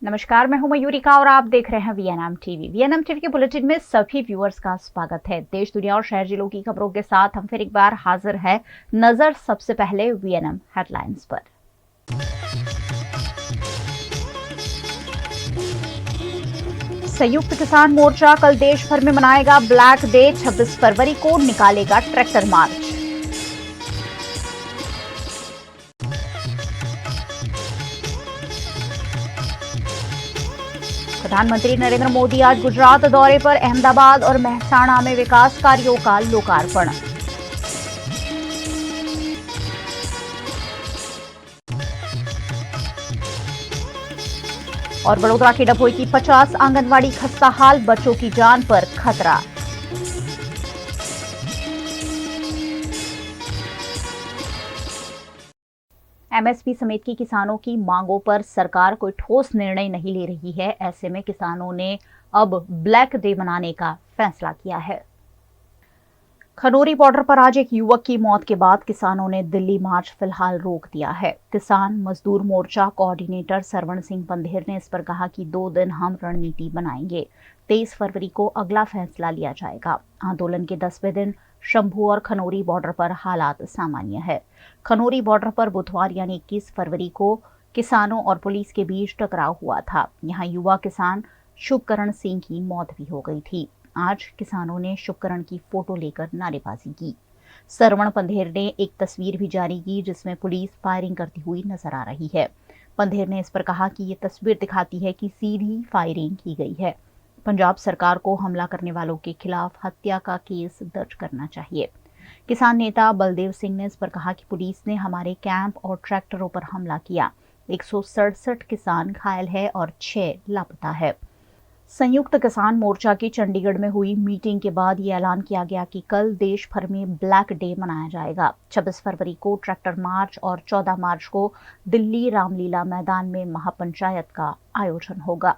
नमस्कार, मैं हूं मयूरिका और आप देख रहे हैं वीएनएम टीवी। वीएनएम टीवी के बुलेटिन में सभी व्यूअर्स का स्वागत है। देश, दुनिया और शहर जिलों की खबरों के साथ हम फिर एक बार हाजिर है। नजर सबसे पहले वीएनएम हेडलाइंस पर। संयुक्त किसान मोर्चा कल देश भर में मनाएगा ब्लैक डे। 26 फरवरी को निकालेगा ट्रैक्टर मार्च। प्रधानमंत्री नरेंद्र मोदी आज गुजरात दौरे पर, अहमदाबाद और मेहसाणा में विकास कार्यों का लोकार्पण। और वडोदरा की डभोई की 50 आंगनवाड़ी खस्ताहाल, बच्चों की जान पर खतरा। एमएसपी समेत की किसानों की मांगों पर सरकार कोई ठोस निर्णय नहीं ले रही है। ऐसे में किसानों ने अब ब्लैक डे मनाने का फैसला किया है। खनौरी बॉर्डर पर आज एक युवक की मौत के बाद किसानों ने दिल्ली मार्च फिलहाल रोक दिया है। किसान मजदूर मोर्चा कोऑर्डिनेटर सरवण सिंह पंधेर ने इस पर कहा कि 2 दिन हम रणनीति बनाएंगे। 23 फरवरी को अगला फैसला लिया जाएगा। आंदोलन के 10वें दिन शंभू और खनौरी बॉर्डर पर हालात सामान्य है। खनौरी बॉर्डर पर बुधवार यानी 21 फरवरी को किसानों और पुलिस के बीच टकराव हुआ था। यहां युवा किसान शुभकरण सिंह की मौत भी हो गई थी। आज किसानों ने शुभकरण की फोटो लेकर नारेबाजी की। सरवण पंधेर ने एक तस्वीर भी जारी की जिसमें पुलिस फायरिंग करती हुई नजर आ रही है। पंधेर ने इस पर कहा कि ये तस्वीर दिखाती है कि सीधी फायरिंग की गई है। पंजाब सरकार को हमला करने वालों के खिलाफ हत्या का केस दर्ज करना चाहिए। किसान नेता बलदेव सिंह ने इस पर कहा कि पुलिस ने हमारे कैंप और ट्रैक्टरों पर हमला किया। 167 किसान घायल है और 6 लापता है। संयुक्त किसान मोर्चा की चंडीगढ़ में हुई मीटिंग के बाद ये ऐलान किया गया कि कल देश भर में ब्लैक डे मनाया जाएगा। 26 फरवरी को ट्रैक्टर मार्च और 14 मार्च को दिल्ली रामलीला मैदान में महापंचायत का आयोजन होगा।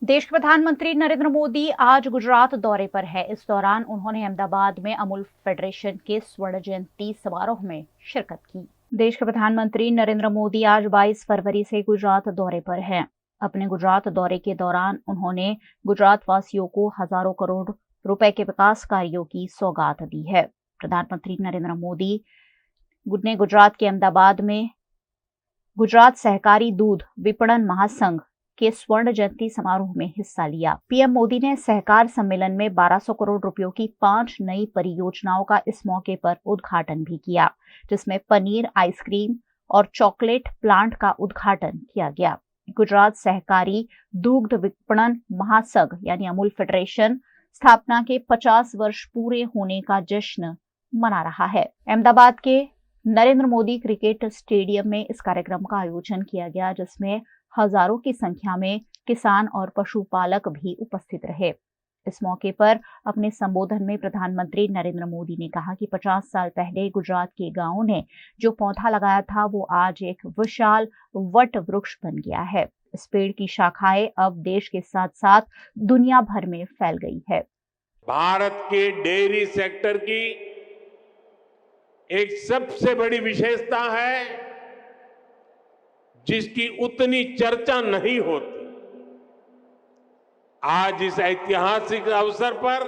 देश के प्रधानमंत्री नरेंद्र मोदी आज गुजरात दौरे पर है। इस दौरान उन्होंने अहमदाबाद में अमूल फेडरेशन के स्वर्ण जयंती समारोह में शिरकत की। देश के प्रधानमंत्री नरेंद्र मोदी आज 22 फरवरी से गुजरात दौरे पर हैं। अपने गुजरात दौरे के दौरान उन्होंने गुजरात वासियों को हजारों करोड़ रुपए के विकास कार्यों की सौगात दी है। प्रधानमंत्री नरेंद्र मोदी ने गुजरात के अहमदाबाद में गुजरात सहकारी दूध विपणन महासंघ के स्वर्ण जयंती समारोह में हिस्सा लिया। पीएम मोदी ने सहकार सम्मेलन में 1200 करोड़ रुपयों की 5 नई परियोजनाओं का इस मौके पर उद्घाटन भी किया, जिसमें पनीर, आइसक्रीम और चॉकलेट प्लांट का उद्घाटन किया गया। गुजरात सहकारी दुग्ध विपणन महासंघ यानी अमूल फेडरेशन स्थापना के 50 वर्ष पूरे होने का जश्न मना रहा है। अहमदाबाद के नरेंद्र मोदी क्रिकेट स्टेडियम में इस कार्यक्रम का आयोजन किया गया, जिसमें हजारों की संख्या में किसान और पशुपालक भी उपस्थित रहे। इस मौके पर अपने संबोधन में प्रधानमंत्री नरेंद्र मोदी ने कहा कि 50 साल पहले गुजरात के गांवों ने जो पौधा लगाया था वो आज एक विशाल वट वृक्ष बन गया है। इस पेड़ की शाखाएं अब देश के साथ साथ दुनिया भर में फैल गई है। भारत के डेयरी सेक्टर की एक सबसे बड़ी विशेषता है जिसकी उतनी चर्चा नहीं होती। आज इस ऐतिहासिक अवसर पर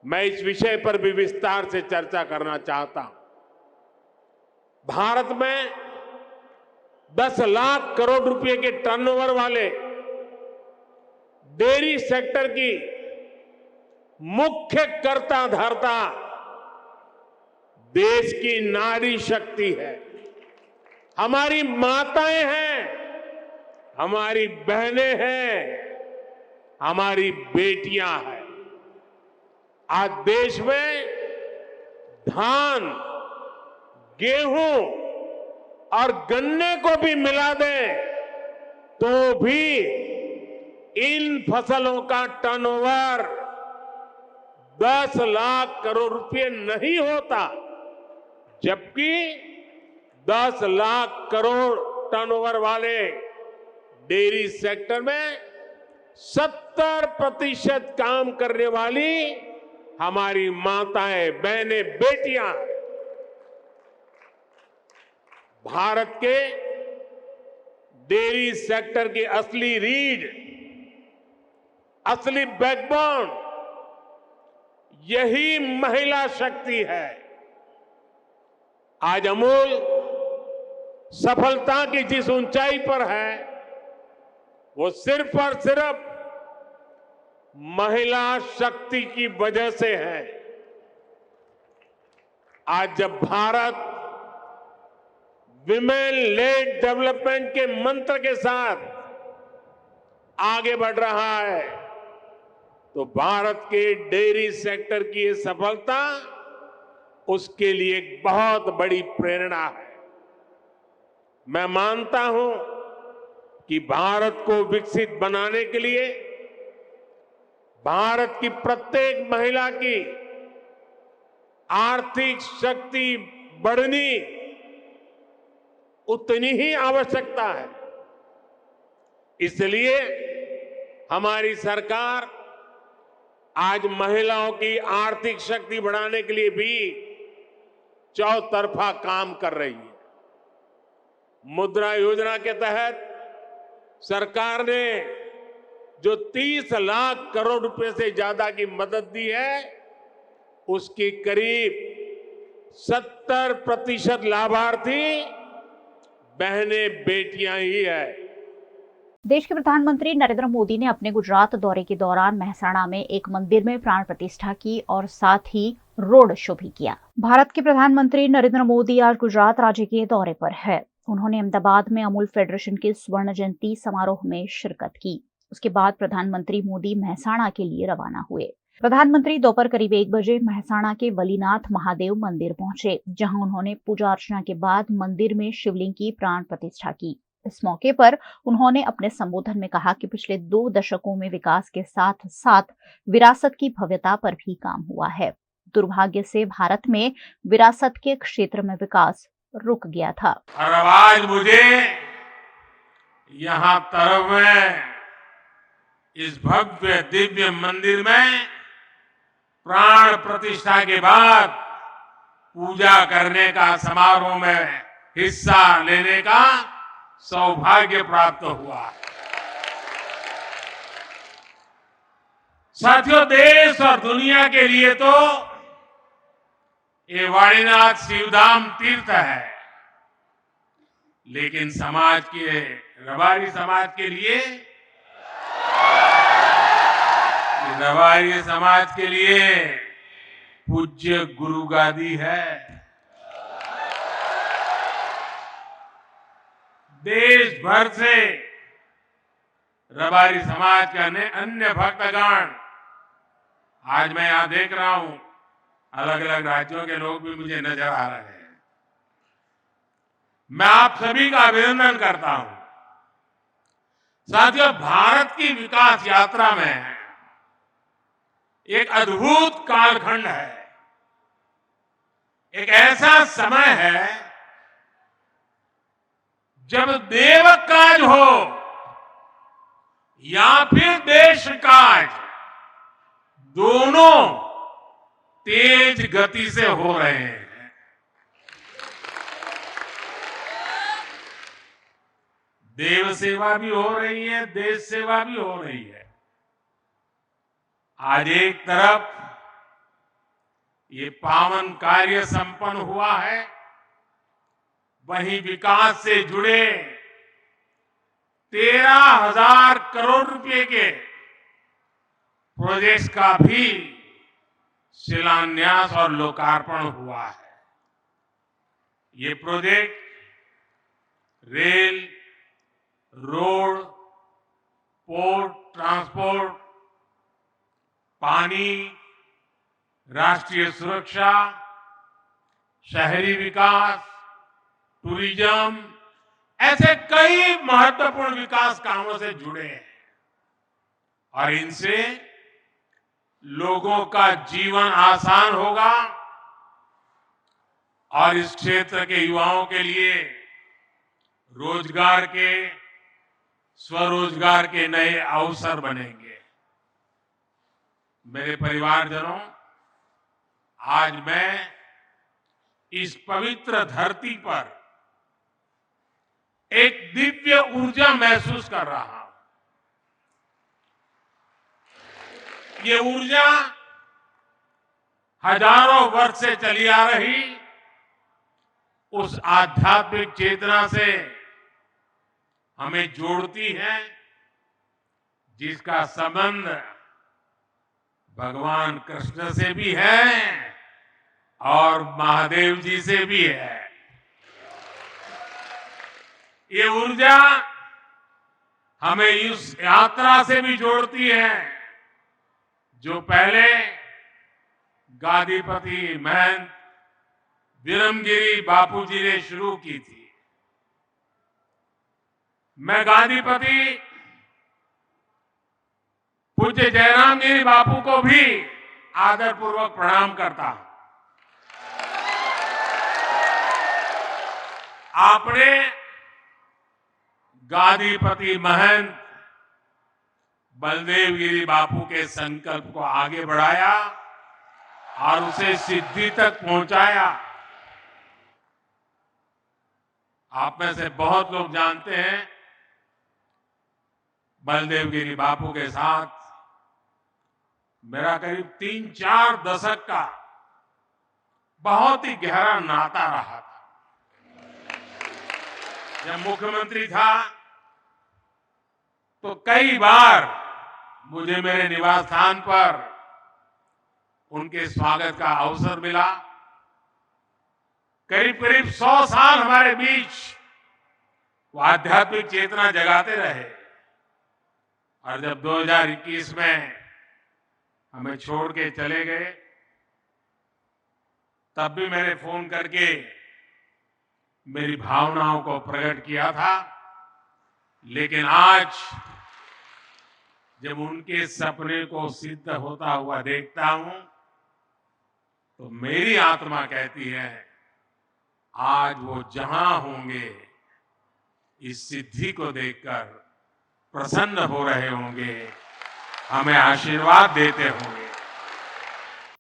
मैं इस विषय पर भी विस्तार से चर्चा करना चाहता हूं। भारत में 10 लाख करोड़ रुपए के टर्नओवर वाले डेयरी सेक्टर की मुख्य कर्ता धर्ता देश की नारी शक्ति है, हमारी माताएं हैं, हमारी बहनें हैं, हमारी बेटियां हैं। आज देश में धान, गेहूं और गन्ने को भी मिला दें तो भी इन फसलों का टर्नओवर 10 लाख करोड़ रुपए नहीं होता, जबकि 10 लाख करोड़ टर्नओवर वाले डेयरी सेक्टर में 70% काम करने वाली हमारी माताएं, बहनें, बेटियां हैं। भारत के डेयरी सेक्टर की असली रीढ़, असली बैकबोन यही महिला शक्ति है। आज अमूल सफलता की जिस ऊंचाई पर है वो सिर्फ और सिर्फ महिला शक्ति की वजह से है। आज जब भारत विमेन लेड डेवलपमेंट के मंत्र के साथ आगे बढ़ रहा है तो भारत के डेयरी सेक्टर की ये सफलता उसके लिए एक बहुत बड़ी प्रेरणा है। मैं मानता हूं कि भारत को विकसित बनाने के लिए भारत की प्रत्येक महिला की आर्थिक शक्ति बढ़नी उतनी ही आवश्यकता है। इसलिए हमारी सरकार आज महिलाओं की आर्थिक शक्ति बढ़ाने के लिए भी चौतरफा काम कर रही है। मुद्रा योजना के तहत सरकार ने जो 30 लाख करोड़ रुपए से ज्यादा की मदद दी है उसकी करीब 70% लाभार्थी बहनें बेटियां ही है। देश के प्रधानमंत्री नरेंद्र मोदी ने अपने गुजरात दौरे के दौरान मेहसाणा में एक मंदिर में प्राण प्रतिष्ठा की और साथ ही रोड शो भी किया। भारत के प्रधानमंत्री नरेंद्र मोदी आज गुजरात राज्य के दौरे पर है। उन्होंने अहमदाबाद में अमूल फेडरेशन के स्वर्ण जयंती समारोह में शिरकत की। उसके बाद प्रधानमंत्री मोदी मेहसाणा के लिए रवाना हुए। प्रधानमंत्री दोपहर करीब 1 बजे मेहसाणा के वलीनाथ महादेव मंदिर पहुंचे, जहां उन्होंने पूजा अर्चना के बाद मंदिर में शिवलिंग की प्राण प्रतिष्ठा की। इस मौके पर उन्होंने अपने संबोधन में कहा कि पिछले 2 दशकों में विकास के साथ साथ विरासत की भव्यता पर भी काम हुआ है। दुर्भाग्य से भारत में विरासत के क्षेत्र में विकास रुक गया था। और अब आज मुझे यहाँ तरफ में इस भव्य दिव्य मंदिर में प्राण प्रतिष्ठा के बाद पूजा करने का समारोह में हिस्सा लेने का सौभाग्य प्राप्त हुआ है। साथियों, देश और दुनिया के लिए तो ये वाणीनाथ शिवधाम तीर्थ है, लेकिन समाज के रबारी समाज के लिए रबारी समाज के लिए पूज्य गुरु गादी है। देश भर से रबारी समाज के अन्य भक्तगण, आज मैं यहां देख रहा हूं अलग अलग राज्यों के लोग भी मुझे नजर आ रहे हैं। मैं आप सभी का अभिनंदन करता हूं। साथियों, भारत की विकास यात्रा में एक अद्भुत कालखंड है, एक ऐसा समय है जब देव काज हो या फिर देश काज, दोनों तेज गति से हो रहे हैं। देव सेवा भी हो रही है, देश सेवा भी हो रही है। आज एक तरफ ये पावन कार्य संपन्न हुआ है, वहीं विकास से जुड़े 13,000 करोड़ रुपए के प्रोजेक्ट्स का भी शिलान्यास और लोकार्पण हुआ है। ये project rail, road, port transport, पानी, राष्ट्रीय सुरक्षा, शहरी विकास, टूरिज्म, ऐसे कई महत्वपूर्ण विकास कामों से जुड़े हैं और इनसे लोगों का जीवन आसान होगा और इस क्षेत्र के युवाओं के लिए रोजगार के, स्वरोजगार के नए अवसर बनेंगे। मेरे परिवारजनों, आज मैं इस पवित्र धरती पर एक दिव्य ऊर्जा महसूस कर रहा हूं। ये ऊर्जा हजारों वर्ष से चली आ रही उस आध्यात्मिक चेतना से हमें जोड़ती है, जिसका संबंध भगवान कृष्ण से भी है और महादेव जी से भी है। ये ऊर्जा हमें इस यात्रा से भी जोड़ती है जो पहले गादीपति महंत विरमगिरी बापू जी ने शुरू की थी। मैं गादीपति पूज्य जयराम गिरी बापू को भी आदरपूर्वक प्रणाम करता हूं। आपने गादीपति महंत बलदेव गिरी बापू के संकल्प को आगे बढ़ाया और उसे सिद्धि तक पहुंचाया। आप में से बहुत लोग जानते हैं, बलदेव गिरी बापू के साथ मेरा करीब 3-4 दशक का बहुत ही गहरा नाता रहा था। जब मुख्यमंत्री था तो कई बार मुझे मेरे निवास स्थान पर उनके स्वागत का अवसर मिला। करीब करीब 100 साल हमारे बीच वो आध्यात्मिक चेतना जगाते रहे और जब 2021 में हमें छोड़ के चले गए, तब भी मैंने फोन करके मेरी भावनाओं को प्रकट किया था। लेकिन आज जब उनके सपने को सिद्ध होता हुआ देखता हूं तो मेरी आत्मा कहती है, आज वो जहां होंगे इस सिद्धि को देखकर प्रसन्न हो रहे होंगे, हमें आशीर्वाद देते होंगे।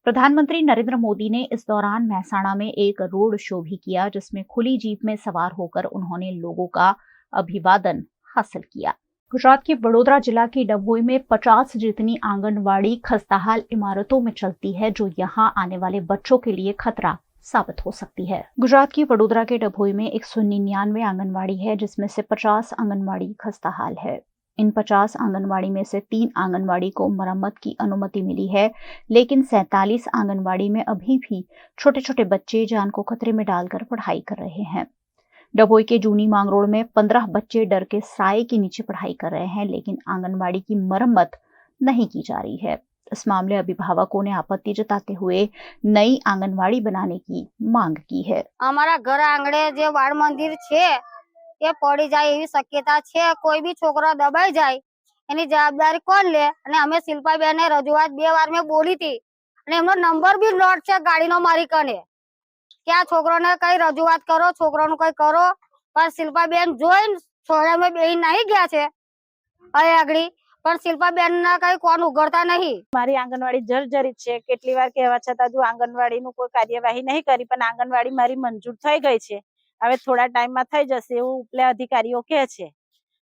प्रधानमंत्री नरेंद्र मोदी ने इस दौरान महसाणा में एक रोड शो भी किया, जिसमें खुली जीप में सवार होकर उन्होंने लोगों का अभिवादन हासिल किया। गुजरात के वडोदरा जिला की डभोई में 50 जितनी आंगनवाड़ी खस्ताहाल इमारतों में चलती है, जो यहां आने वाले बच्चों के लिए खतरा साबित हो सकती है। गुजरात की वडोदरा के डभोई में 199 आंगनवाड़ी है, जिसमें से 50 आंगनवाड़ी खस्ताहाल है। इन 50 आंगनवाड़ी में से 3 आंगनवाड़ी को मरम्मत की अनुमति मिली है, लेकिन 47 आंगनवाड़ी में अभी भी छोटे छोटे बच्चे जान को खतरे में डालकर पढ़ाई कर रहे हैं। डभोई के जूनी मांगरोड़ में 15 बच्चे डर के साए के नीचे पढ़ाई कर रहे हैं, लेकिन आंगनवाड़ी की मरम्मत नहीं की जा रही है। इस मामले अभिभावकों ने आपत्ति जताते हुए नई आंगनवाड़ी बनाने की मांग की है। हमारा घर आंगणे जो बाल मंदिर छे એ પડી જાય એવી શક્યતા છે। કોઈ બી છોકરો દબાઈ જાય એની જવાબદારી કોણ લે? અને અમે શિલ્પાબેને રજૂઆત 2 વાર મેં બોલી હતી અને એમનો નંબર બી નોટ છે ગાડીનો મારી કને કે આ છોકરોને કઈ રજૂઆત કરો, છોકરાનું કઈ કરો, પણ શિલ્પાબેન જોઈને છોડામાં બેહી નહીં ગયા છે હવે આગળી, પણ શિલ્પાબેનના કઈ કોણ ઉઘડતા નહીં। મારી આંગણવાડી જર્જરિત છે, કેટલી વાર કહેવા છતાં હજુ આંગણવાડીનું કોઈ કાર્યવાહી નહીં કરી, પણ આંગણવાડી મારી મંજૂર થઈ ગઈ છે। હવે થોડા ટાઈમમાં થઈ જશે એવું ઉપલે અધિકારીઓ કહે છે।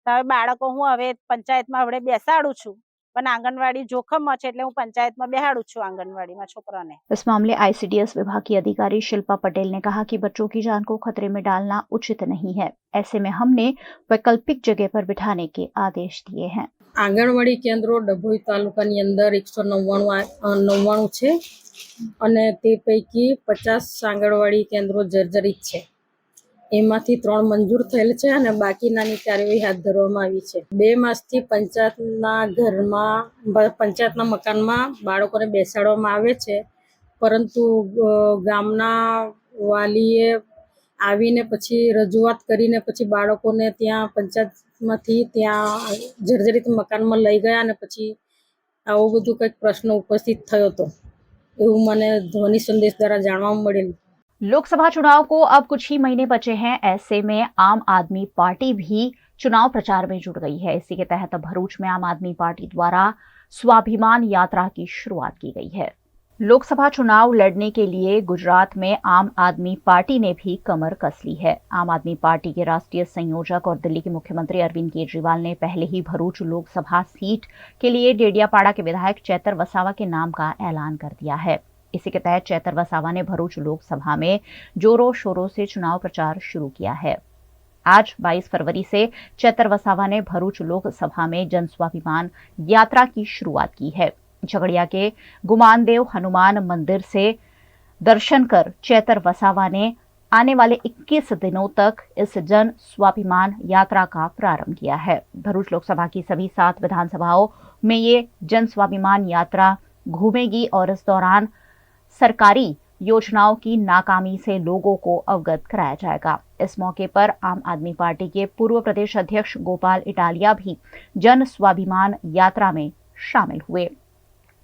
હવે બાળકો હું હવે પંચાયતમાં હવે બેસાડું છું, પણ આંગણવાડી જોખમમાં છે એટલે હું પંચાયતમાં બેહાડું છું આંગણવાડીમાં છોકરાને। इस मामले आईसीडीएस विभाग की अधिकारी शिल्पा पटेल ने कहा कि बच्चों की जान को खतरे में डालना उचित नहीं है। ऐसे में हमने वैकल्पिक जगह पर बिठाने के आदेश दिए हैं। आंगणवाड़ी केन्द्रों डभोई तालुकानी अंदर 199 છે અને તે પૈકી 50 આંગણવાડી કેન્દ્રો જર્જરિત છે। એમાંથી 3 મંજૂર થયેલ છે અને બાકીનાની કાર્યવાહી હાથ ધરવામાં આવી છે। 2 માસથી પંચાયતના મકાનમાં બાળકોને બેસાડવામાં આવે છે, પરંતુ ગામના વાલીએ આવીને પછી રજૂઆત કરીને પછી બાળકોને ત્યાં પંચાયતમાંથી ત્યાં જર્જરિત મકાનમાં લઈ ગયા અને પછી આવો બધું કંઈક પ્રશ્ન ઉપસ્થિત થયો હતો એવું મને ધ્વનિ સંદેશ દ્વારા જાણવા મળેલ। लोकसभा चुनाव को अब कुछ ही महीने बचे हैं। ऐसे में आम आदमी पार्टी भी चुनाव प्रचार में जुट गई है। इसी के तहत भरूच में आम आदमी पार्टी द्वारा स्वाभिमान यात्रा की शुरुआत की गई है। लोकसभा चुनाव लड़ने के लिए गुजरात में आम आदमी पार्टी ने भी कमर कस ली है। आम आदमी पार्टी के राष्ट्रीय संयोजक और दिल्ली के मुख्यमंत्री अरविंद केजरीवाल ने पहले ही भरूच लोकसभा सीट के लिए डेडियापाड़ा के विधायक चैतर वसावा के नाम का ऐलान कर दिया है। इसी के तहत चैतर वसावा ने भरूच लोकसभा में जोरों शोरों से चुनाव प्रचार शुरू किया है। आज 22 फरवरी से चैतर वसावा ने भरूच लोकसभा में जन स्वाभिमान यात्रा की शुरुआत की है। झगड़िया के गुमानदेव हनुमान मंदिर से दर्शन कर चैतर वसावा ने आने वाले 21 दिनों तक इस जन स्वाभिमान यात्रा का प्रारंभ किया है। भरूच लोकसभा की सभी 7 विधानसभाओं में ये जन स्वाभिमान यात्रा घूमेगी और इस दौरान सरकारी योजनाओं की नाकामी से लोगों को अवगत कराया जाएगा। इस मौके पर आम आदमी पार्टी के पूर्व प्रदेश अध्यक्ष गोपाल इटालिया भी जन स्वाभिमान यात्रा में शामिल हुए।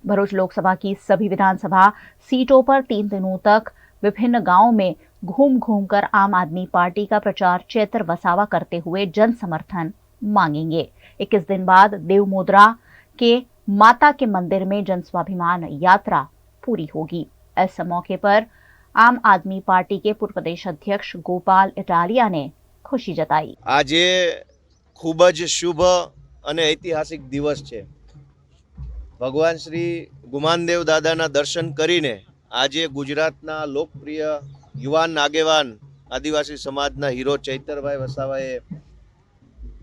भरूच लोकसभा की सभी विधानसभा सीटों पर 3 दिनों तक विभिन्न गांवों में घूम घूमकर आम आदमी पार्टी का प्रचार चैतर वसावा करते हुए जन समर्थन मांगेंगे। 21 दिन बाद देवमोदरा के माता के मंदिर में जन स्वाभिमान यात्रा पूरी होगी। इस मौके पर आम आदमी पार्टी के पूर्व प्रदेश अध्यक्ष गोपाल इटालिया ने खुशी जताई। आज खूब ज शुभ અને ઐતિહાસિક દિવસ છે। ભગવાન શ્રી ગુમાનદેવ દાદાના દર્શન કરીને આજે ગુજરાતના લોકપ્રિય યુવાન આગેવાન આદિવાસી સમાજના હીરો ચૈતરભાઈ વસાવાએ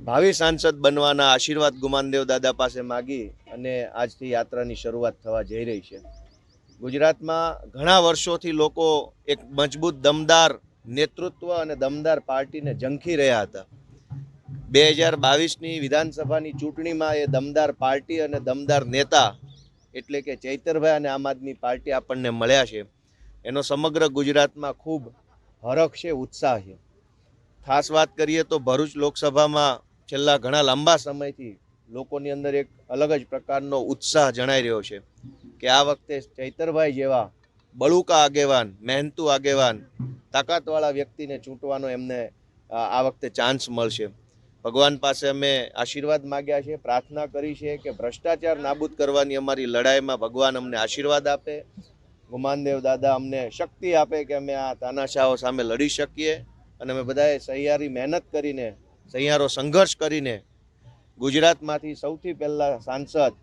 ભાવિ સાંસદ બનવાના આશીર્વાદ ગુમાનદેવ દાદા પાસે માગી અને આજથી યાત્રાની શરૂઆત થવા જઈ રહી છે। ગુજરાતમાં ઘણા વર્ષોથી લોકો એક મજબૂત દમદાર નેતૃત્વ અને દમદાર પાર્ટીને ઝંખી રહ્યા હતા। 2022ની વિધાનસભાની ચૂંટણીમાં એ દમદાર પાર્ટી અને દમદાર નેતા એટલે કે ચૈતરભાઈ અને આમ આદમી પાર્ટી આપણને મળ્યા છે। એનો સમગ્ર ગુજરાતમાં ખૂબ હરખ છે, ઉત્સાહ છે। ખાસ વાત કરીએ તો ભરૂચ લોકસભામાં છેલ્લા ઘણા લાંબા સમયથી લોકોની અંદર એક અલગ જ પ્રકારનો ઉત્સાહ જણાઈ રહ્યો છે કે આ વખતે ચૈતરભાઈ જેવા બળુકા આગેવાન, મહેનતુ આગેવાન, તાકાતવાળા વ્યક્તિને ચૂંટવાનો એમને આ વખતે ચાન્સ મળશે। ભગવાન પાસે અમે આશીર્વાદ માગ્યા છે, પ્રાર્થના કરી છે કે ભ્રષ્ટાચાર નાબૂદ કરવાની અમારી લડાઈમાં ભગવાન અમને આશીર્વાદ આપે, ગુમાનદેવ દાદા અમને શક્તિ આપે કે અમે આ તાનાશાહો સામે લડી શકીએ અને અમે બધાએ સહિયારી મહેનત કરીને, સહિયારો સંઘર્ષ કરીને ગુજરાતમાંથી સૌથી પહેલા સાંસદ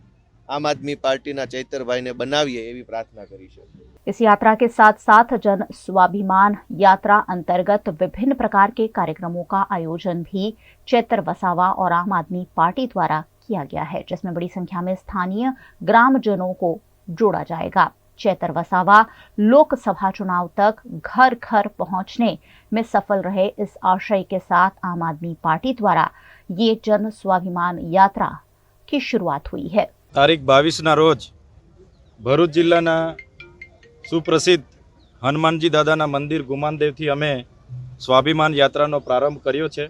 आम आदमी पार्टी ना चैतरभाई ने बनावीए एवी प्रार्थना करी है। इस यात्रा के साथ साथ जन स्वाभिमान यात्रा अंतर्गत विभिन्न प्रकार के कार्यक्रमों का आयोजन भी चैतर वसावा और आम आदमी पार्टी द्वारा किया गया है, जिसमें बड़ी संख्या में स्थानीय ग्रामजनों को जोड़ा जाएगा। चैतर वसावा लोकसभा चुनाव तक घर घर पहुंचने में सफल रहे, इस आशय के साथ आम आदमी पार्टी द्वारा ये जन स्वाभिमान यात्रा की शुरुआत हुई है। तारीख 22 रोज भरूच जिल्लाना सुप्रसिद्ध हनुमानजी दादाना मंदिर गुमानदेव थी अमे स्वाभिमान यात्रानो प्रारंभ कर्यो छे।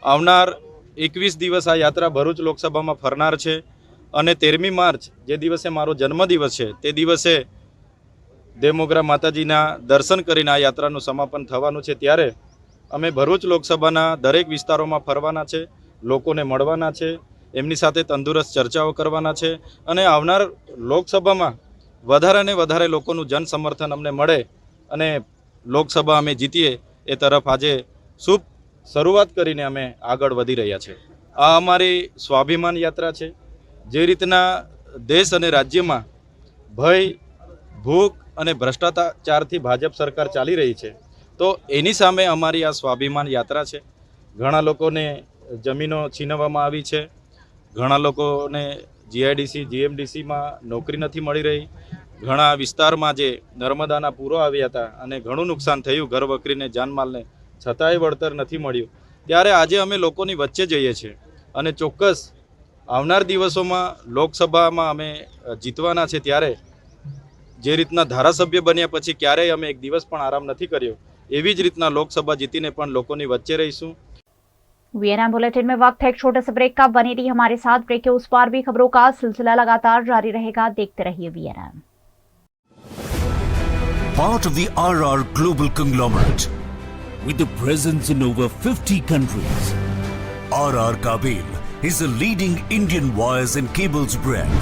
आवनार 21 दिवस आ यात्रा भरूच लोकसभा में फरनार छे अने 13मी मार्च जे दिवसे मारो जन्मदिवस छे ते दिवसे देवमोगरा माताजीना दर्शन करीने आ यात्रानुं समापन थवानुं छे। त्यारे अमे भरूच लोकसभाना दरेक विस्तारोमां फरवाना छे, लोकोने मळवाना छे, एमनी साथे तंदुरस्त चर्चाओ करवाना छे अने आवनार लोकसभामां वधारे ने वधारे लोकोनुं जन समर्थन अमने मळे अने लोकसभा अमे जीतीए ए तरफ आजे शुभ शरूआत करीने अमे आगळ वधी रह्या छे। आ अमारी स्वाभिमान यात्रा छे। जे रीतना देश अने राज्यमां भय, भूख अने भ्रष्टाचारथी भाजप सरकार चाली रही छे, तो एनी सामे अमारी आ स्वाभिमान यात्रा छे। घणा लोकोने जमीनो छीनववामां आवी छे, घणा लोकोने जीआईडीसी जीएमडीसी में नौकरी नहीं मळी रही, घणा विस्तारमां जे नर्मदाना पूरो आव्या हता अने घणुं नुकसान थयुं, घर वकरीने जानमालने, छतांय वळतर नहीं मळ्युं। त्यारे आजे अमे लोकोनी वच्चे जईए छीए अने चोक्कस आवनार दिवसोमां लोकसभामां अमे जीतवाना छे। त्यारे जे रीतना धारासभ्य बन्या पछी क्यारेय अमे एक दिवस पण आराम नहीं कर्यो, एवी ज रीतना लोकसभा जीतीने पण लोकोनी वच्चे रहीशुं। वीएनएम बुलेटिन में वक्त है एक छोटे से ब्रेक का। बने रहिए हमारे साथ। ब्रेक के उस पार भी खबरों का सिलसिला लगातार जारी रहेगा। देखते रहिए VNM. Part of the RR Global Conglomerate with a presence in over 50 countries, RR Kabel is a leading Indian wires and cables brand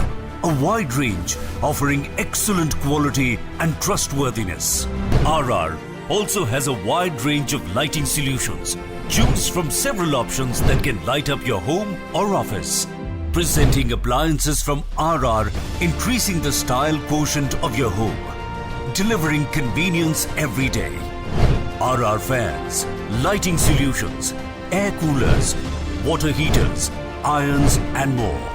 A wide range offering excellent quality and trustworthiness. RR also has a wide range of lighting solutions. Choose from several options that can light up your home or office. Presenting appliances from RR, increasing the style quotient of your home. Delivering convenience every day. RR fans, lighting solutions, air coolers, water heaters, irons and more.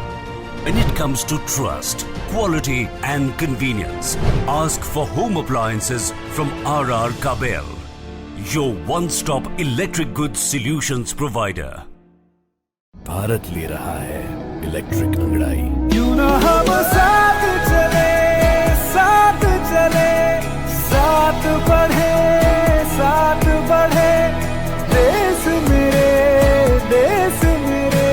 When it comes to trust, quality and convenience, ask for home appliances from RR Kabel, your one-stop electric goods solutions provider. Bharat ले रहा है electric अंगड़ाई। क्यों ना हम साथ चले, साथ चले, साथ बढ़े, साथ बढ़े, देश मेरे, देश मेरे।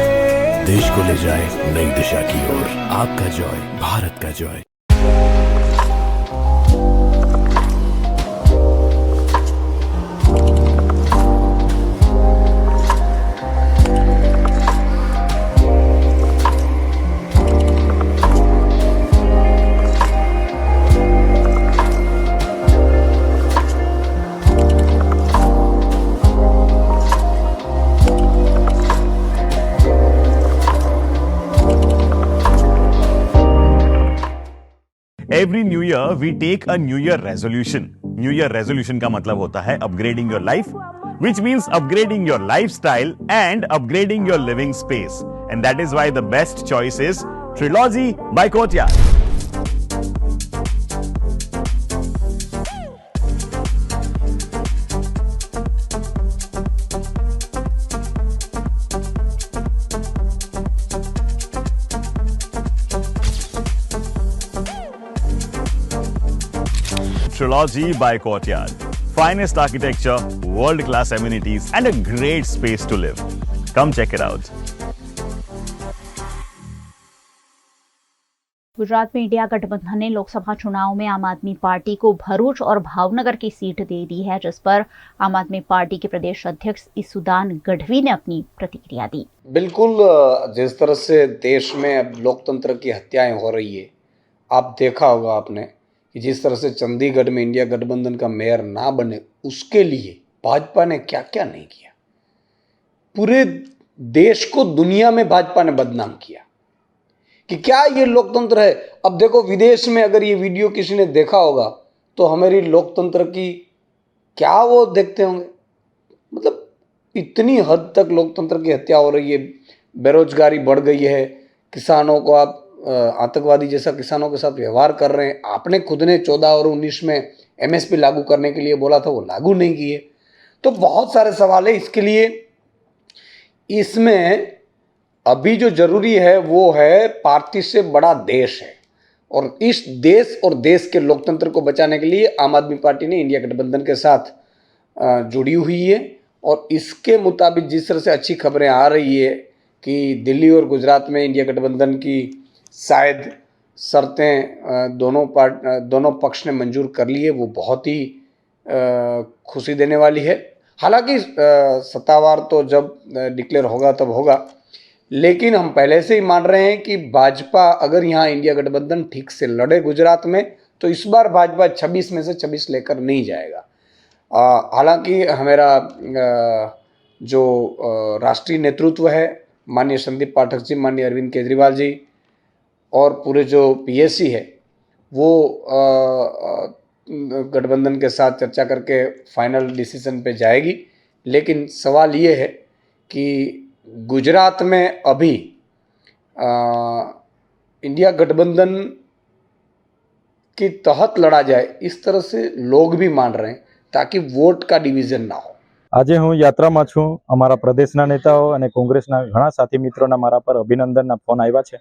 देश को ले जाए नई दिशा की ओर। आपका जॉय, भारत का Joy. Every new year we take a new year resolution. New year resolution का मतलब होता है upgrading your life, which means upgrading your lifestyle and upgrading your living space. And that is why the best choice is Trilogy by Courtyard. Trilogy by Courtyard. Finest architecture, world-class amenities, and a great space to live. Come check it out. Gujarat में India गठबंधन ने लोकसभा चुनाव में आम आदमी party को भरूच और भावनगर की सीट दे दी है, जिस पर आम आदमी पार्टी के प्रदेश अध्यक्ष इसुदान गढ़वी ने अपनी प्रतिक्रिया दी। बिल्कुल, जिस तरह से देश में अब लोकतंत्र की हत्याएं हो रही है, आप देखा होगा आपने कि जिस तरह से चंडीगढ़ में इंडिया गठबंधन का मेयर ना बने, उसके लिए भाजपा ने क्या क्या नहीं किया। पूरे देश को दुनिया में भाजपा ने बदनाम किया कि क्या ये लोकतंत्र है। अब देखो, विदेश में अगर ये वीडियो किसी ने देखा होगा तो हमारी लोकतंत्र की क्या वो देखते होंगे। मतलब इतनी हद तक लोकतंत्र की हत्या हो रही है, बेरोजगारी बढ़ गई है, किसानों को आप आतंकवादी जैसा किसानों के साथ व्यवहार कर रहे हैं। आपने खुद ने 14 और 19 में एमएसपी लागू करने के लिए बोला था, वो लागू नहीं किए। तो बहुत सारे सवाल है इसके लिए। इसमें अभी जो जरूरी है वो है पार्टी से बड़ा देश है, और इस देश और देश के लोकतंत्र को बचाने के लिए आम आदमी पार्टी ने इंडिया गठबंधन के साथ जुड़ी हुई है। और इसके मुताबिक जिस तरह से अच्छी खबरें आ रही है कि दिल्ली और गुजरात में इंडिया गठबंधन की शायद शर्तें दोनों पक्ष ने मंजूर कर ली है, वो बहुत ही खुशी देने वाली है। हालांकि सत्तावार तो जब डिक्लेयर होगा तब होगा, लेकिन हम पहले से ही मान रहे हैं कि भाजपा अगर यहाँ इंडिया गठबंधन ठीक से लड़े गुजरात में, तो इस बार भाजपा 26 में से 26 लेकर नहीं जाएगा। हालांकि हमारा जो राष्ट्रीय नेतृत्व है, माननीय संदीप पाठक जी, माननीय अरविंद केजरीवाल जी और पूरे जो पीएससी है, वो गठबंधन के साथ चर्चा करके फाइनल डिसीजन पे जाएगी। लेकिन सवाल ये है कि गुजरात में अभी इंडिया गठबंधन के तहत लड़ा जाए, इस तरह से लोग भी मान रहे हैं, ताकि वोट का डिवीजन ना हो। આજે હું યાત્રામાં છું। અમારા પ્રદેશના નેતાઓ અને કોંગ્રેસના ઘણા સાથી મિત્રોના મારા પર અભિનંદનના ફોન આવ્યા છે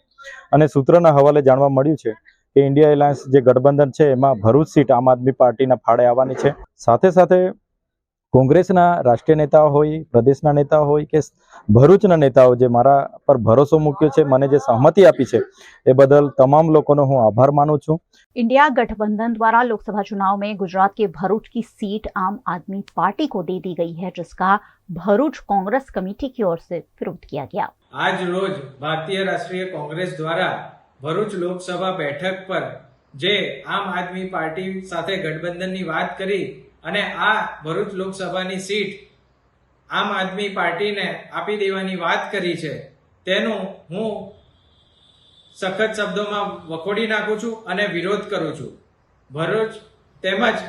અને સૂત્રના હવાલે જાણવા મળ્યું છે કે ઇન્ડિયા એલાયન્સ જે ગઠબંધન છે એમાં ભરૂચ સીટ આમ આદમી પાર્ટીના ફાળે આવવાની છે। સાથે સાથે કોંગ્રેસના રાષ્ટ્રીય નેતાઓ હોય, પ્રદેશના નેતાઓ હોય કે ભરૂચના નેતાઓ જે મારા પર ભરોસો મૂક્યો છે, મને જે સહમતિ આપી છે, એ બદલ તમામ લોકોનો હું આભાર માનું છું। इंडिया गठबंधन द्वारा लोकसभा चुनाव में गुजरात के भरूच की सीट आम आदमी पार्टी को दे दी गई है, जिसका भरूच कांग्रेस कमेटी की ओर से विरोध किया गया। आज रोज भारतीय राष्ट्रीय कांग्रेस द्वारा ભરૂચ લોકસભા બેઠક પર જે આમ આદમી પાર્ટી સાથે ગઠબંધનની વાત કરી અને આ ભરૂચ લોકસભાની સીટ આમ આદમી પાર્ટીને આપી દેવાની વાત કરી છે, તેનું હું સખત શબ્દોમાં વખોડી નાખું છું અને વિરોધ કરું છું. ભરૂચ તેમજ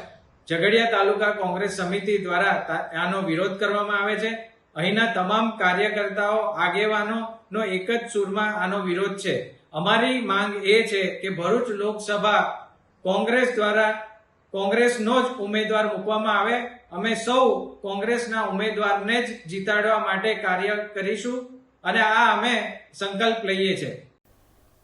ઝઘડિયા તાલુકા કોંગ્રેસ સમિતિ દ્વારા આનો વિરોધ કરવામાં આવે છે. અહીંના તમામ કાર્યકર્તાઓ આગેવાનોનો એક જ સૂરમાં આનો વિરોધ છે. અમારી માંગ એ છે કે ભરૂચ લોકસભા કોંગ્રેસ દ્વારા કોંગ્રેસનો જ ઉમેદવાર મૂકવામાં આવે. અમે સૌ કોંગ્રેસના ઉમેદવારને જ જીતાડવા માટે કાર્ય કરીશું અને આ અમે સંકલ્પ લઈએ છીએ.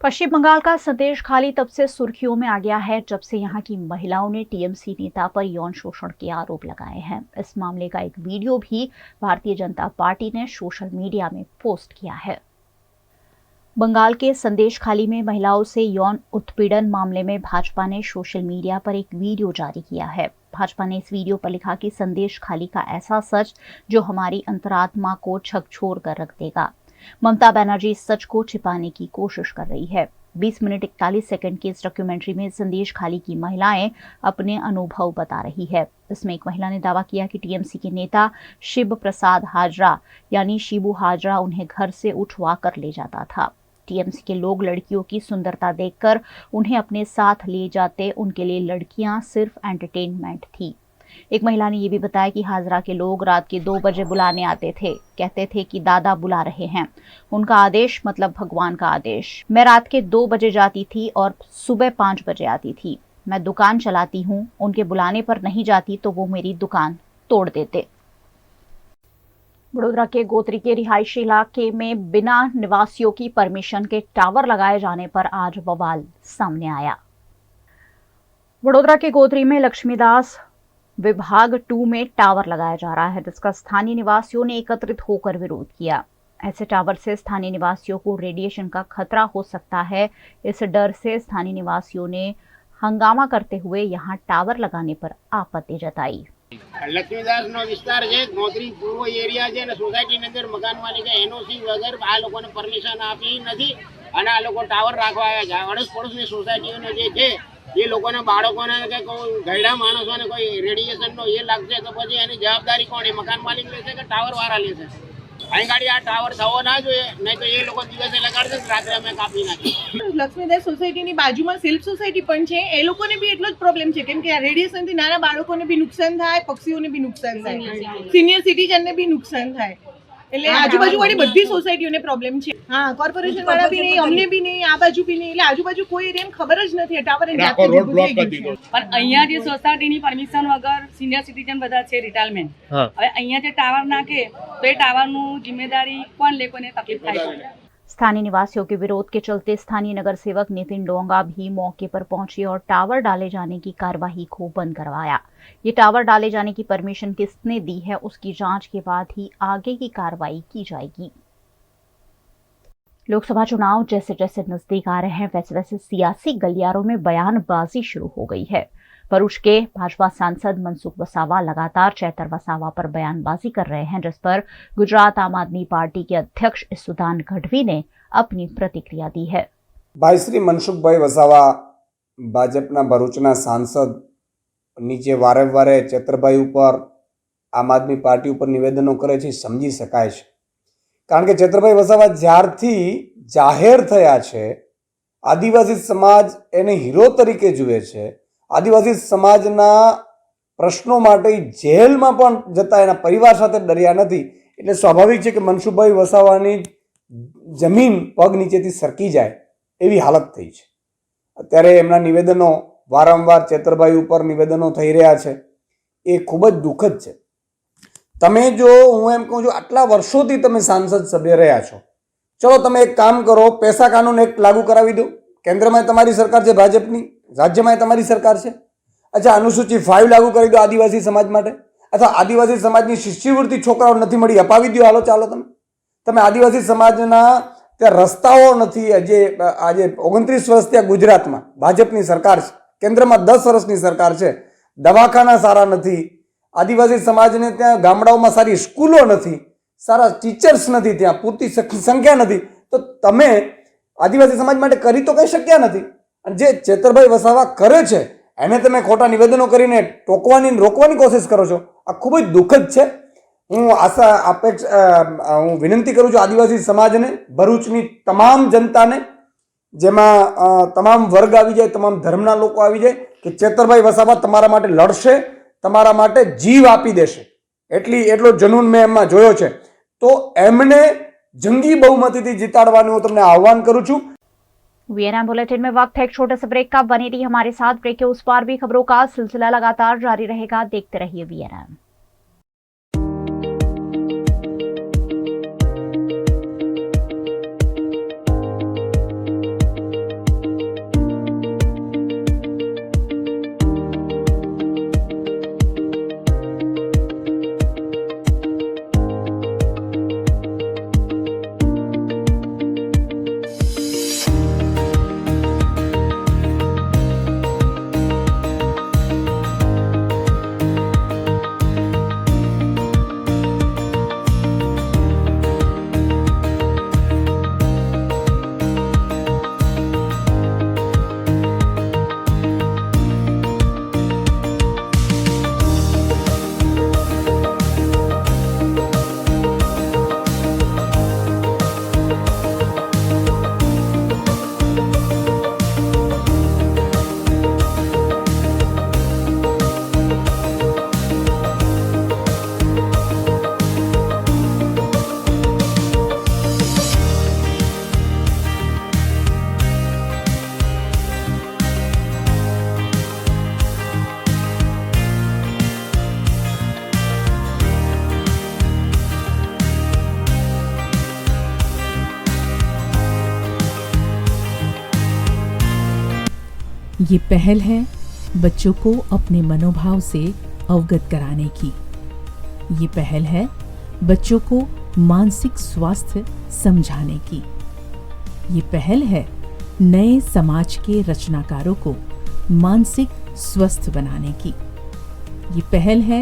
पश्चिम बंगाल का संदेश खाली तब से सुर्खियों में आ गया है जब से यहाँ की महिलाओं ने टीएमसी नेता पर यौन शोषण के आरोप लगाए हैं. इस मामले का एक वीडियो भी भारतीय जनता पार्टी ने सोशल मीडिया में पोस्ट किया है. बंगाल के संदेश खाली में महिलाओं से यौन उत्पीड़न मामले में भाजपा ने सोशल मीडिया पर एक वीडियो जारी किया है. भाजपा ने इस वीडियो पर लिखा कि संदेश खाली का ऐसा सच जो हमारी अंतरात्मा को झकझोर कर रख देगा. ममता बनर्जी इस सच को छिपाने की कोशिश कर रही है. 20 मिनट 41 सेकंड की इस डॉक्यूमेंट्री में संदेश खाली की महिलाएं अपने अनुभव बता रही है. इसमें एक महिला ने दावा किया कि टीएमसी के नेता शिव प्रसाद हाजरा यानी शिबू हाजरा उन्हें घर से उठवा कर ले जाता था. टीएमसी के लोग लड़कियों की सुंदरता देखकर उन्हें अपने साथ ले जाते. उनके लिए लड़कियां सिर्फ एंटरटेनमेंट थी. एक महिला ने यह भी बताया कि हाजरा के लोग रात के 2 बजे बुलाने आते थे. कहते थे कि दादा बुला रहे हैं. उनका आदेश मतलब भगवान का आदेश. मैं रात के 2 बजे जाती थी और सुबह 5 बजे आती थी. मैं दुकान चलाती हूँ. उनके बुलाने पर नहीं जाती तो वो मेरी दुकान तोड़ देते. वडोदरा के गोत्री के रिहायशी इलाके में बिना निवासियों की परमिशन के टावर लगाए जाने पर आज बवाल सामने आया. वडोदरा के गोत्री में लक्ष्मीदास विभाग 2 में टावर लगाया जा रहा है, जिसका स्थानीय निवासियों ने एकत्रित होकर विरोध किया. ऐसे टावर से स्थानीय निवासियों को रेडिएशन का खतरा हो सकता है. इस डर से स्थानीय निवासियों ने हंगामा करते हुए यहां टावर लगाने पर आपत्ति जताई. લક્ષ્મીદાસ નો વિસ્તાર છે, ગોત્રી પૂર્વ એરિયા છે અને સોસાયટી ની અંદર મકાન માલિકે એનઓસી વગર આ લોકોને પરમિશન આપી નથી અને આ લોકો ટાવર રાખવા આવ્યા છે. અડોશ પડોશની સોસાયટીઓને જે છે એ લોકોને બાળકોને કે કોઈ ગયડા માણસોને કોઈ રેડિયેશનનો એ લાગશે તો પછી એની જવાબદારી કોણ? એ મકાન માલિક લેશે કે ટાવર વાળા લેશે? અહીં ગાડી આ ટાવર થવો ના જોઈએ, નહીં તો એ લોકો દિવસે લગાડશે રાત્રે અમે કાપી નાખીએ. લક્ષ્મીદાસ સોસાયટીની બાજુમાં સિલ્પ સોસાયટી પણ છે, એ લોકોને બી એટલો જ પ્રોબ્લેમ છે કેમ કે આ રેડિયેશનથી નાના બાળકોને બી નુકસાન થાય, પક્ષીઓને બી નુકસાન થાય, સિનિયર સિટીઝનને બી નુકસાન થાય. એટલે આજુબાજુ વાળી બધી સોસાયટીઓને પ્રોબ્લેમ છે. હા, કોર્પોરેશન વાળા બી નહીં, અમને બી નહીં, આ બાજુ બી નહીં. એટલે આજુબાજુ કોઈ એરિયાને ખબર જ નથી. ટાવર રોડ બ્લોક કરી દીધો. પણ અહીંયા જે સોસાયટીની પરમિશન વગર સિનિયર સિટીઝન બધા છે રિટાયરમેન્ટ, હવે અહીંયા જે ટાવર નાખે તો એ ટાવરનું जिम्मेदारी कौन ले, कोने तकलीफ થાય. स्थानीय निवासियों के विरोध के चलते स्थानीय नगर सेवक नितिन डोंगा भी मौके पर पहुंचे और टावर डाले जाने की कार्यवाही को बंद करवाया. ये टावर डाले जाने की परमिशन किसने दी है उसकी जांच के बाद ही आगे की कार्रवाई की जाएगी. लोकसभा चुनाव जैसे जैसे नजदीक आ रहे हैं वैसे वैसे सियासी गलियारों में बयानबाजी शुरू हो गई है. भरूच के भाजपा सांसद मनसुख वसावा लगातार चैतर वसावा पर बयानबाजी कर रहे हैं, जिस पर गुजरात आम आदमी पार्टी के अध्यक्ष ईसुदान गढ़वी ने अपनी प्रतिक्रिया दी है. भाई श्री मनसुखभाई वसावा भाजपा भरूचना सांसद नीचे वारे वारे चैतरभाई पर आम आदमी पार्टी पर निवेदनों करे छे, समझी शकाय छे. कारण के चैतरभाई वसावा ज्यारथी जाहेर थया छे आदिवासी समाज एने हीरो तरीके जुए छे. आदिवासी समाजना प्रश्नों माटे जेलमां पण जता एना परिवार साथे डर्या नथी. એટલે સ્વાભાવિક છે કે મનસુખભાઈ વસાવાની જમીન પગ નીચેથી સરકી જાય એવી હાલત થઈ છે. અત્યારે એમના નિવેદનો વારંવાર ચેતરભાઈ ઉપર નિવેદનો થઈ રહ્યા છે, એ ખૂબ જ દુઃખદ છે. તમે જો હું એમ કહું છું આટલા વર્ષોથી તમે સાંસદ સભ્ય રહ્યા છો, ચલો તમે એક કામ કરો, પૈસા કાનૂન એક લાગુ કરાવી દો. કેન્દ્રમાં તમારી સરકાર છે ભાજપની, રાજ્યમાં તમારી સરકાર છે. અચ્છા, અનુસૂચિ 5 લાગુ કરી દો આદિવાસી સમાજ માટે, અથવા આદિવાસી સમાજની શિષ્યવૃત્તિ છોકરાઓ નથી મળી, અપાવી દો. હાલો ચાલો તમે આદિવાસી સમાજના ત્યાં રસ્તાઓ નથી. આજે 29 વર્ષ ત્યાં ગુજરાતમાં ભાજપની સરકાર છે, કેન્દ્રમાં 10 વર્ષની સરકાર છે, દવાખાના સારા નથી, આદિવાસી સમાજને ત્યાં ગામડાઓમાં સારી સ્કૂલો નથી, સારા ટીચર્સ નથી, ત્યાં પૂરતી સંખ્યા નથી. તો તમે આદિવાસી સમાજ માટે કરી તો કંઈ શક્યા નથી. અને જે ચેતરભાઈ વસાવા કરે છે એને તમે ખોટા નિવેદનો કરીને ટોકવાની રોકવાની કોશિશ કરો છો. આ ખૂબ જ દુઃખદ છે. હું વિનંતી કરું છું આદિવાસી સમાજને, ભરૂચની તમામ જનતાને, જેમાં તમામ વર્ગ આવી જાય, તમામ ધર્મના લોકો આવી જાય, કે ચેતરભાઈ વસાવા તમારા માટે લડશે, તમારા માટે જીવ આપી દેશે. એટલો જનૂન મેં એમાં જોયો છે. તો એમને जंगी बहुमती थी जिताड़वाने હું તમને આહવાન કરું છું. वीएनएम बुलेटिन में वक्त है एक छोटे से ब्रेक का. बनी रही हमारे साथ. ब्रेक के उस पार भी खबरों का सिलसिला लगातार जारी रहेगा. देखते रहिए वीएनएम. ये पहल है बच्चों को अपने मनोभाव से अवगत कराने की. ये पहल है बच्चों को मानसिक स्वास्थ्य समझाने की. ये पहल है नए समाज के रचनाकारों को मानसिक स्वस्थ बनाने की. ये पहल है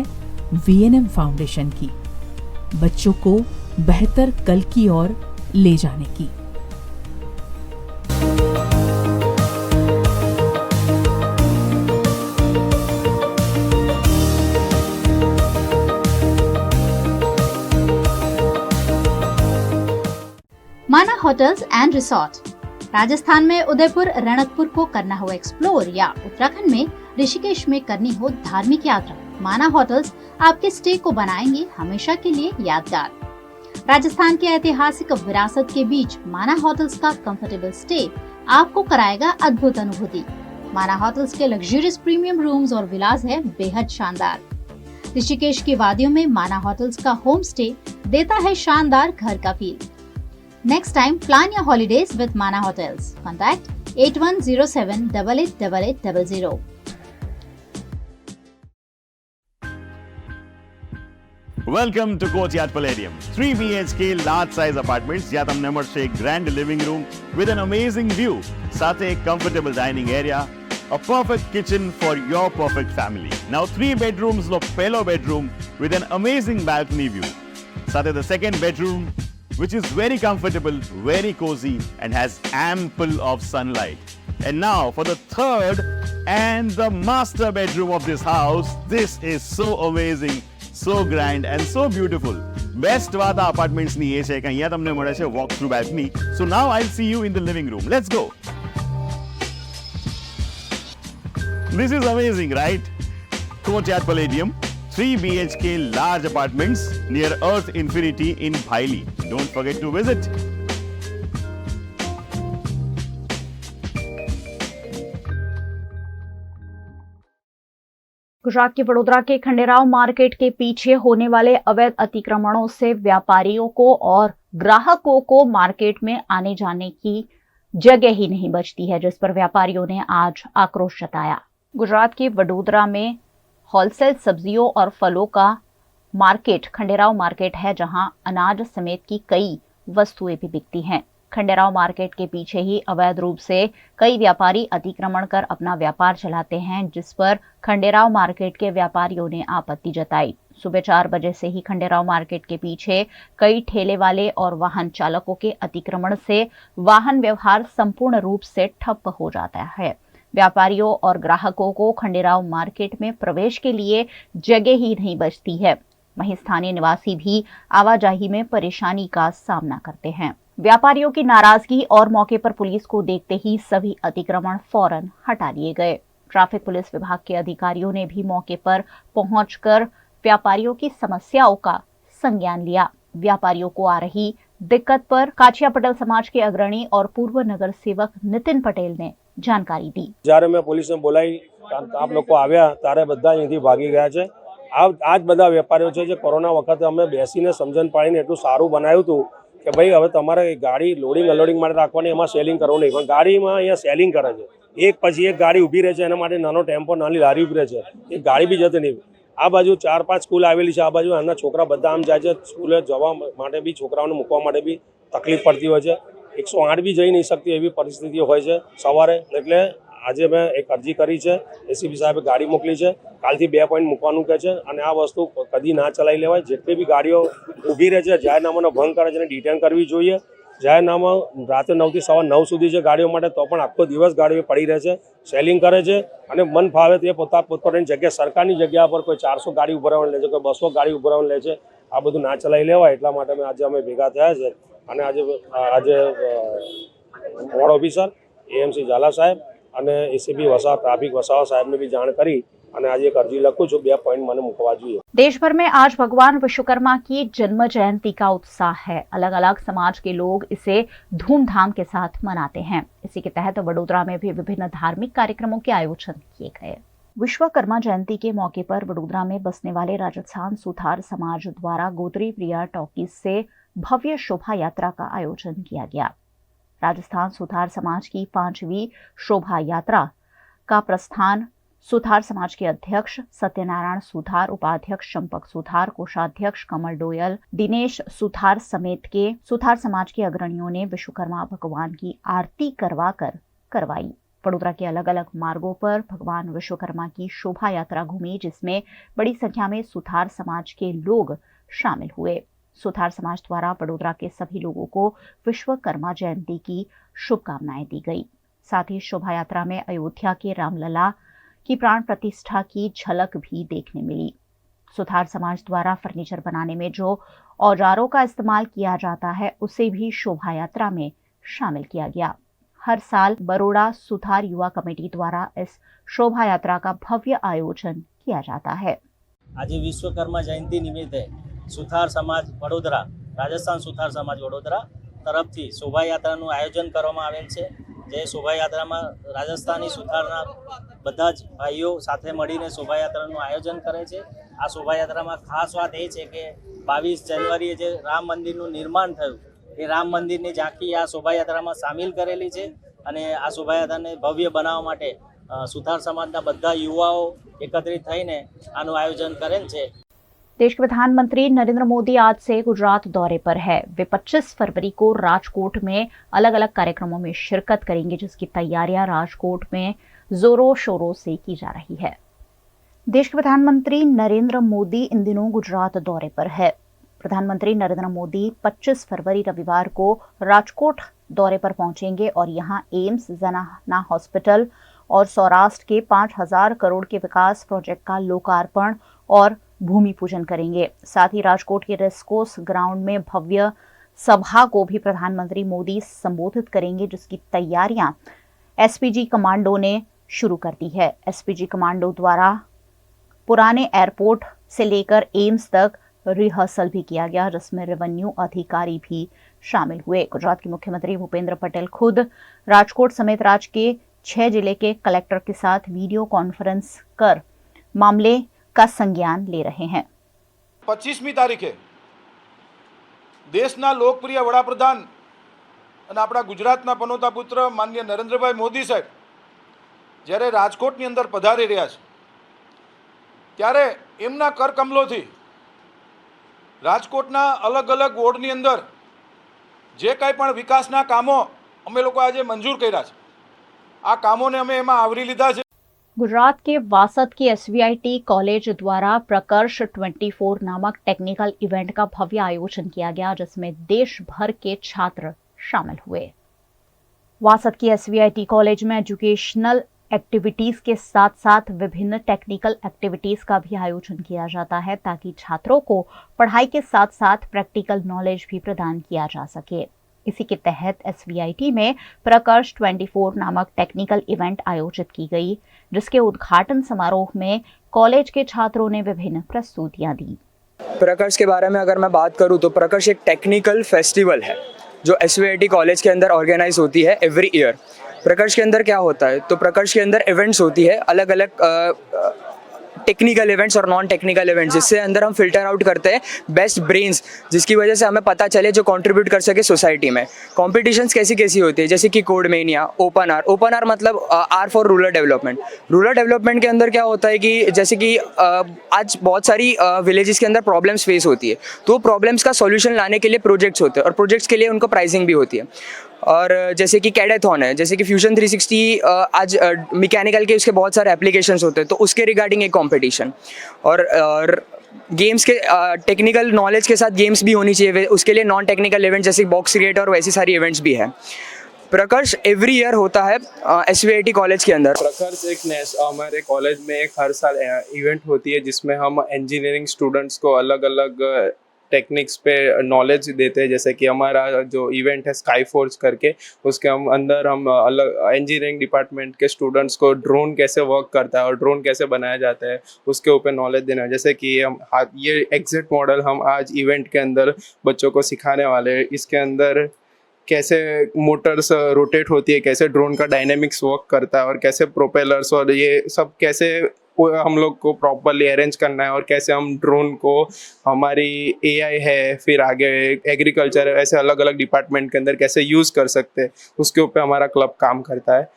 वीएनएम फाउंडेशन की, बच्चों को बेहतर कल की ओर ले जाने की. माना होटल्स एंड रिसोर्ट. राजस्थान में उदयपुर रणकपुर को करना हो एक्सप्लोर या उत्तराखंड में ऋषिकेश में करनी हो धार्मिक यात्रा, माना होटल्स आपके स्टे को बनाएंगे हमेशा के लिए यादगार. राजस्थान के ऐतिहासिक विरासत के बीच माना होटल्स का कंफर्टेबल स्टे आपको कराएगा अद्भुत अनुभूति. माना होटल्स के लग्जरियस प्रीमियम रूम्स और विलास है बेहद शानदार. ऋषिकेश की वादियों में माना होटल्स का होम स्टे देता है शानदार घर का feel. Next time, plan your holidays with Mana Hotels. Contact 8107888800. Welcome to Courtyard Palladium. 3 BHK large size apartments જ્યાં તમને મળશે એક grand living room with an amazing view, સાથે એક comfortable dining area, a perfect kitchen for your perfect family. Now 3 bedrooms નો પહેલો bedroom with an amazing balcony view. સાથે the second bedroom which is very comfortable, very cozy and has ample of sunlight. And now for the third and the master bedroom of this house. This is so amazing, so grand and so beautiful. Best વાત આ apartments ની એ છે કે અહીંયા તમને મળે છે walk through balcony. So now I'll see you in the living room. Let's go. This is amazing, right? Courtyard Palladium. 3 BHK large apartments near Earth Infinity in Bhaili. Don't forget to visit. Gujarat के वडोदरा के Khanderao market के पीछे होने वाले अवैध अतिक्रमणों से व्यापारियों को और ग्राहकों को मार्केट में आने जाने की जगह ही नहीं बचती है, जिस पर व्यापारियों ने आज आक्रोश जताया. गुजरात के वडोदरा में होलसेल सब्जियों और फलों का मार्केट खंडेराव मार्केट है, जहां अनाज समेत की कई वस्तुएं भी बिकती हैं. खंडेराव मार्केट के पीछे ही अवैध रूप से कई व्यापारी अतिक्रमण कर अपना व्यापार चलाते हैं, जिस पर खंडेराव मार्केट के व्यापारियों ने आपत्ति जताई. सुबह 4 बजे से ही खंडेराव मार्केट के पीछे कई ठेले वाले और वाहन चालकों के अतिक्रमण से वाहन व्यवहार संपूर्ण रूप से ठप हो जाता है। व्यापारियों और ग्राहकों को खंडेराव मार्केट में प्रवेश के लिए जगह ही नहीं बचती है। वहीं स्थानीय निवासी भी आवाजाही में परेशानी का सामना करते हैं। व्यापारियों की नाराजगी और मौके पर पुलिस को देखते ही सभी अतिक्रमण फौरन हटा लिए गए। ट्रैफिक पुलिस विभाग के अधिकारियों ने भी मौके पर पहुंचकर व्यापारियों की समस्याओं का संज्ञान लिया। व्यापारियों को आ रही दिक्कत पर काछिया पटेल समाज के अग्रणी और पूर्व नगर सेवक नितिन पटेल ने जानकारी दी। જ્યારે મેં પોલીસને બોલાવી આપ લોકો આવ્યા ત્યારે બધા અહીંથી ભાગી ગયા છે। આ જ બધા વેપારીઓ છે જે કોરોના વખતે અમે બેસીને સમજણ પાડીને એટલું સારું બનાવ્યું હતું કે ભાઈ હવે તમારે ગાડી લોડિંગ અનલોડિંગ માટે રાખવાની, એમાં સેલિંગ કરવું નહીં, પણ ગાડીમાં અહીંયા સેલિંગ કરે છે। એક પછી એક ગાડી ઊભી રહે છે, એના માટે નાનો ટેમ્પો નાની લારી ઊભી રહે છે, એ ગાડી બી જતી નહીં। આ બાજુ 4-5 સ્કૂલ આવેલી છે, આ બાજુ એમના છોકરા બધા આમ જાય છે સ્કૂલે જવા માટે બી, છોકરાઓને મૂકવા માટે બી તકલીફ પડતી હોય છે। 108 બી જઈ નહીં શકતી એવી પરિસ્થિતિ હોય છે સવારે। એટલે આજે મેં એક અરજી કરી છે, એસીપી સાહેબે ગાડી મોકલી છે, કાલથી 2 પોઈન્ટ મૂકવાનું કહે છે અને આ વસ્તુ કદી ના ચલાવી લેવાય। જેટલી બી ગાડીઓ ઊભી રહે છે, જાહેરનામાનો ભંગ કરે છે એને ડિટેન કરવી જોઈએ। જાહેરનામા રાતે 9 થી સવા 9 સુધી છે ગાડીઓ માટે, તો પણ આખો દિવસ ગાડીઓ પડી રહે છે, સેલિંગ કરે છે અને મન ફાવે તે પોતપોતાની જગ્યાએ સરકારની જગ્યા પર કોઈ 400 ગાડી ઉભરાવવાની લે છે, કોઈ 200 ગાડી ઉભરાવવાની લે છે। આ બધું ના ચલાવી લેવાય એટલા માટે આજે અમે ભેગા થયા છે અને આજે વોર્ડ ઓફિસર એએમસી ઝાલા સાહેબ અને એસીપી વસાવા ટ્રાફिक वसावा साहब ने भी जान करी અને આજે એક અરજી લખું છું 2 પોઈન્ટ મને મૂકવા જોઈએ। देश भर में आज भगवान विश्वकर्मा की जन्म जयंती का उत्साह है। अलग अलग समाज के लोग इसे धूमधाम के साथ मनाते हैं। इसी के तहत वडोदरा में भी विभिन्न धार्मिक कार्यक्रमों के आयोजन किए गए। विश्वकर्मा जयंती के मौके पर वडोदरा में बसने वाले राजस्थान सुथार समाज द्वारा गोत्री प्रिया टॉकीज से भव्य शोभा यात्रा का आयोजन किया गया। राजस्थान सुथार समाज की 5वीं शोभा यात्रा का प्रस्थान सुथार समाज के अध्यक्ष सत्यनारायण सुथार, उपाध्यक्ष चंपक सुथार, कोषाध्यक्ष कमल डोयल, दिनेश सुथार समेत के सुथार समाज के अग्रणियों ने विश्वकर्मा भगवान की आरती करवाई। वडोदरा के अलग अलग मार्गों पर भगवान विश्वकर्मा की शोभा यात्रा घूमी, जिसमें बड़ी संख्या में सुथार समाज के लोग शामिल हुए। सुथार समाज द्वारा वडोदरा के सभी लोगों को विश्वकर्मा जयंती की शुभकामनाएं दी गई। साथ ही शोभा यात्रा में अयोध्या के रामलला की प्राण प्रतिष्ठा की झलक भी देखने मिली। सुथार समाज द्वारा फर्नीचर बनाने में जो औजारों का इस्तेमाल किया जाता है, उसे भी शोभा यात्रा में शामिल किया गया। हर साल बरोड़ा सुथार युवा कमेटी द्वारा इस शोभा यात्रा का भव्य आयोजन किया जाता है। आज विश्वकर्मा जयंती निमित्ते सुथार समाज वडोदरा, राजस्थान सुथार समाज वडोदरा तरफथी शोभायात्राનું આયોજન કરવામાં આવેલ છે। જે શોભાયાત્રામાં રાજસ્થાની સુથારના બધા જ ભાઈઓ સાથે મળીને શોભાયાત્રાનું આયોજન કરે છે। આ શોભાયાત્રામાં ખાસ વાત એ છે કે 22 જાન્યુઆરીએ જે રામ મંદિરનું નિર્માણ થયું, એ રામ મંદિરની ઝાંખી આ શોભાયાત્રામાં સામેલ કરેલી છે અને આ શોભાયાત્રાને ભવ્ય બનાવવા માટે સુથાર સમાજના બધા યુવાઓ એકત્રિત થઈને આનું આયોજन કરેલ છે। देश के प्रधानमंत्री नरेंद्र मोदी आज से गुजरात दौरे पर है। वे 25 फरवरी को राजकोट में अलग अलग कार्यक्रमों में शिरकत करेंगे, जिसकी तैयारियां राजकोट में जोरों शोरों से की जा रही है। देश के प्रधानमंत्री नरेंद्र मोदी इन दिनों गुजरात दौरे पर है। प्रधानमंत्री नरेंद्र मोदी 25 फरवरी रविवार को राजकोट दौरे पर पहुंचेंगे और यहां एम्स, जना हॉस्पिटल और सौराष्ट्र के 5000 करोड़ के विकास प्रोजेक्ट का लोकार्पण और भूमि पूजन करेंगे। साथ ही राजकोट के रेसकोर्स ग्राउंड में भव्य सभा को भी प्रधानमंत्री मोदी संबोधित करेंगे, जिसकी तैयारियां एसपीजी कमांडो ने शुरू कर दी है। एसपीजी कमांडो द्वारा पुराने एयरपोर्ट से लेकर एम्स तक रिहर्सल भी किया गया, जिसमें रेवेन्यू अधिकारी भी शामिल हुए। गुजरात के मुख्यमंत्री भूपेंद्र पटेल खुद राजकोट समेत राज्य के 6 जिले के कलेक्टर के साथ वीडियो कॉन्फ्रेंस कर मामले का संज्ञान ले रहे हैं। 25મી તારીખે દેશના લોકપ્રિય વડાપ્રધાન અને આપણા ગુજરાતના પનોતા પુત્ર માનનીય નરેન્દ્રભાઈ મોદી સાહેબ જ્યારે રાજકોટની અંદર પધારી રહ્યા છે, ત્યારે એમના કરકમલોથી રાજકોટના અલગ અલગ વોર્ડની અંદર જે કાંઈ પણ વિકાસના કામો અમે લોકો આજે મંજૂર કર્યા છે, આ કામોને અમે એમાં આવરી લીધા છે। गुजरात के वासद के SVIT कॉलेज द्वारा प्रकर्ष 24 नामक टेक्निकल इवेंट का भव्य आयोजन किया गया, जिसमें देश भर के छात्र शामिल हुए। वासद की SVIT कॉलेज में एजुकेशनल एक्टिविटीज के साथ साथ विभिन्न टेक्निकल एक्टिविटीज का भी आयोजन किया जाता है, ताकि छात्रों को पढ़ाई के साथ साथ प्रैक्टिकल नॉलेज भी प्रदान किया जा सके। इसी के तहत SVIT में प्रकर्ष 24 नामक टेक्निकल इवेंट आयोजित की गई, जिसके उद्घाटन समारोह में कॉलेज के छात्रों ने विभिन्न प्रस्तुतियां दी। प्रकर्ष के बारे में अगर मैं बात करूं तो प्रकर्ष एक टेक्निकल फेस्टिवल है जो SVIT कॉलेज के अंदर ऑर्गेनाइज होती है एवरी ईयर। प्रकर्ष के अंदर क्या होता है, तो प्रकर्ष के अंदर इवेंट्स होती है, अलग अलग टेक्निकल इवेंट्स और नॉन टेक्निकल इवेंट्स, जिससे अंदर हम फिल्टर आउट करते हैं बेस्ट ब्रेन्स, जिसकी वजह से हमें पता चले जो कंट्रीब्यूट कर सके सोसाइटी में। कॉम्पिटिशन्स कैसी कैसी होती है, जैसे कि कोड मेनिया, ओपन आर मतलब R for rural development. Rural development के अंदर क्या होता है कि जैसे कि आज बहुत सारी विलेजेस के अंदर प्रॉब्लम्स फेस होती है, तो प्रॉब्लम्स का सॉल्यूशन लाने के लिए प्रोजेक्ट्स होते हैं और प्रोजेक्ट्स के लिए उनको प्राइसिंग भी होती है। और जैसे कि कैडेथॉन है, जैसे कि फ्यूजन 360 आज मैकेनिकल के उसके बहुत सारे एप्लीकेशंस होते हैं, तो उसके रिगार्डिंग एक कंपटीशन। और गेम्स के टेक्निकल नॉलेज के साथ गेम्स भी होनी चाहिए, उसके लिए नॉन टेक्निकल इवेंट्स जैसे बॉक्स क्रिएटर और वैसी सारी इवेंट्स भी है। प्रकर्ष एवरी ईयर होता है SVIT कॉलेज के अंदर। प्रकर्ष हमारे कॉलेज में एक हर साल इवेंट होती है, जिसमें हम इंजीनियरिंग स्टूडेंट्स को अलग अलग टेक्निक्स पे नॉलेज देते हैं। जैसे कि हमारा जो इवेंट है स्काई फोर्स करके, उसके अंदर हम अलग इंजीनियरिंग डिपार्टमेंट के स्टूडेंट्स को ड्रोन कैसे वर्क करता है और ड्रोन कैसे बनाया जाता है उसके ऊपर नॉलेज देना है। जैसे कि हम ये एग्जिट मॉडल हम आज इवेंट के अंदर बच्चों को सिखाने वाले हैं। इसके अंदर कैसे मोटर्स रोटेट होती है, कैसे ड्रोन का डायनेमिक्स वर्क करता है और कैसे प्रोपेलर्स और ये सब कैसे हम लोग को प्रॉपरली अरेंज करना है, और कैसे हम ड्रोन को हमारी AI है, फिर आगे एग्रीकल्चर है, ऐसे अलग अलग डिपार्टमेंट के अंदर कैसे यूज़ कर सकते हैं, उसके ऊपर हमारा क्लब काम करता है।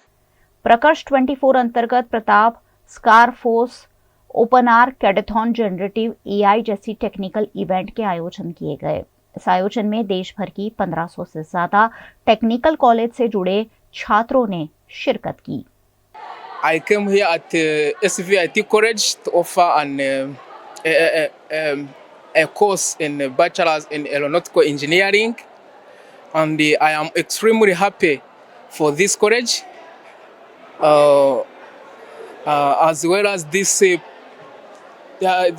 प्रकर्ष 24 अंतर्गत प्रताप, स्कारफोर्स, ओपन आर, कैडेथॉन, जनरेटिव AI जैसी टेक्निकल इवेंट के आयोजन किए गए। इस आयोजन में देश भर की 1500 से ज्यादा टेक्निकल कॉलेज से जुड़े छात्रों ने शिरकत की। I came here at SVIT College to offer a course in bachelor's in aeronautical engineering, and I am extremely happy for this college, as well as this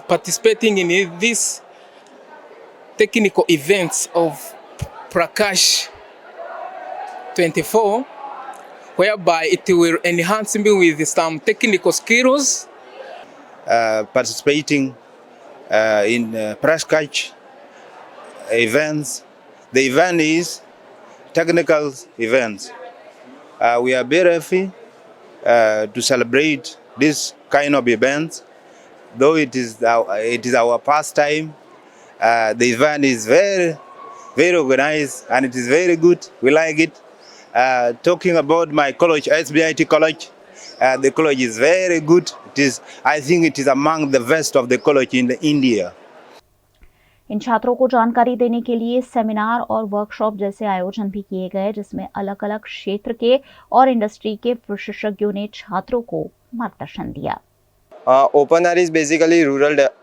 participating in this technical events of Prakash 24. Whereby it will enhance me with some technical skills. Participating in Prakash events. The event is technical events. We are very happy to celebrate this kind of events. Though it is our past time, the event is very, very organized and it is very good. We like it. Talking about my college, SVIT college, the college is very good. I think it is among the best of the college in India. इन छात्रों को जानकारी देने के लिए seminar और workshop जैसे आयोजन भी किए गए, जिसमें अलग अलग क्षेत्र के और इंडस्ट्री के विशेषज्ञों ने छात्रों को मार्गदर्शन दिया। Open R is basically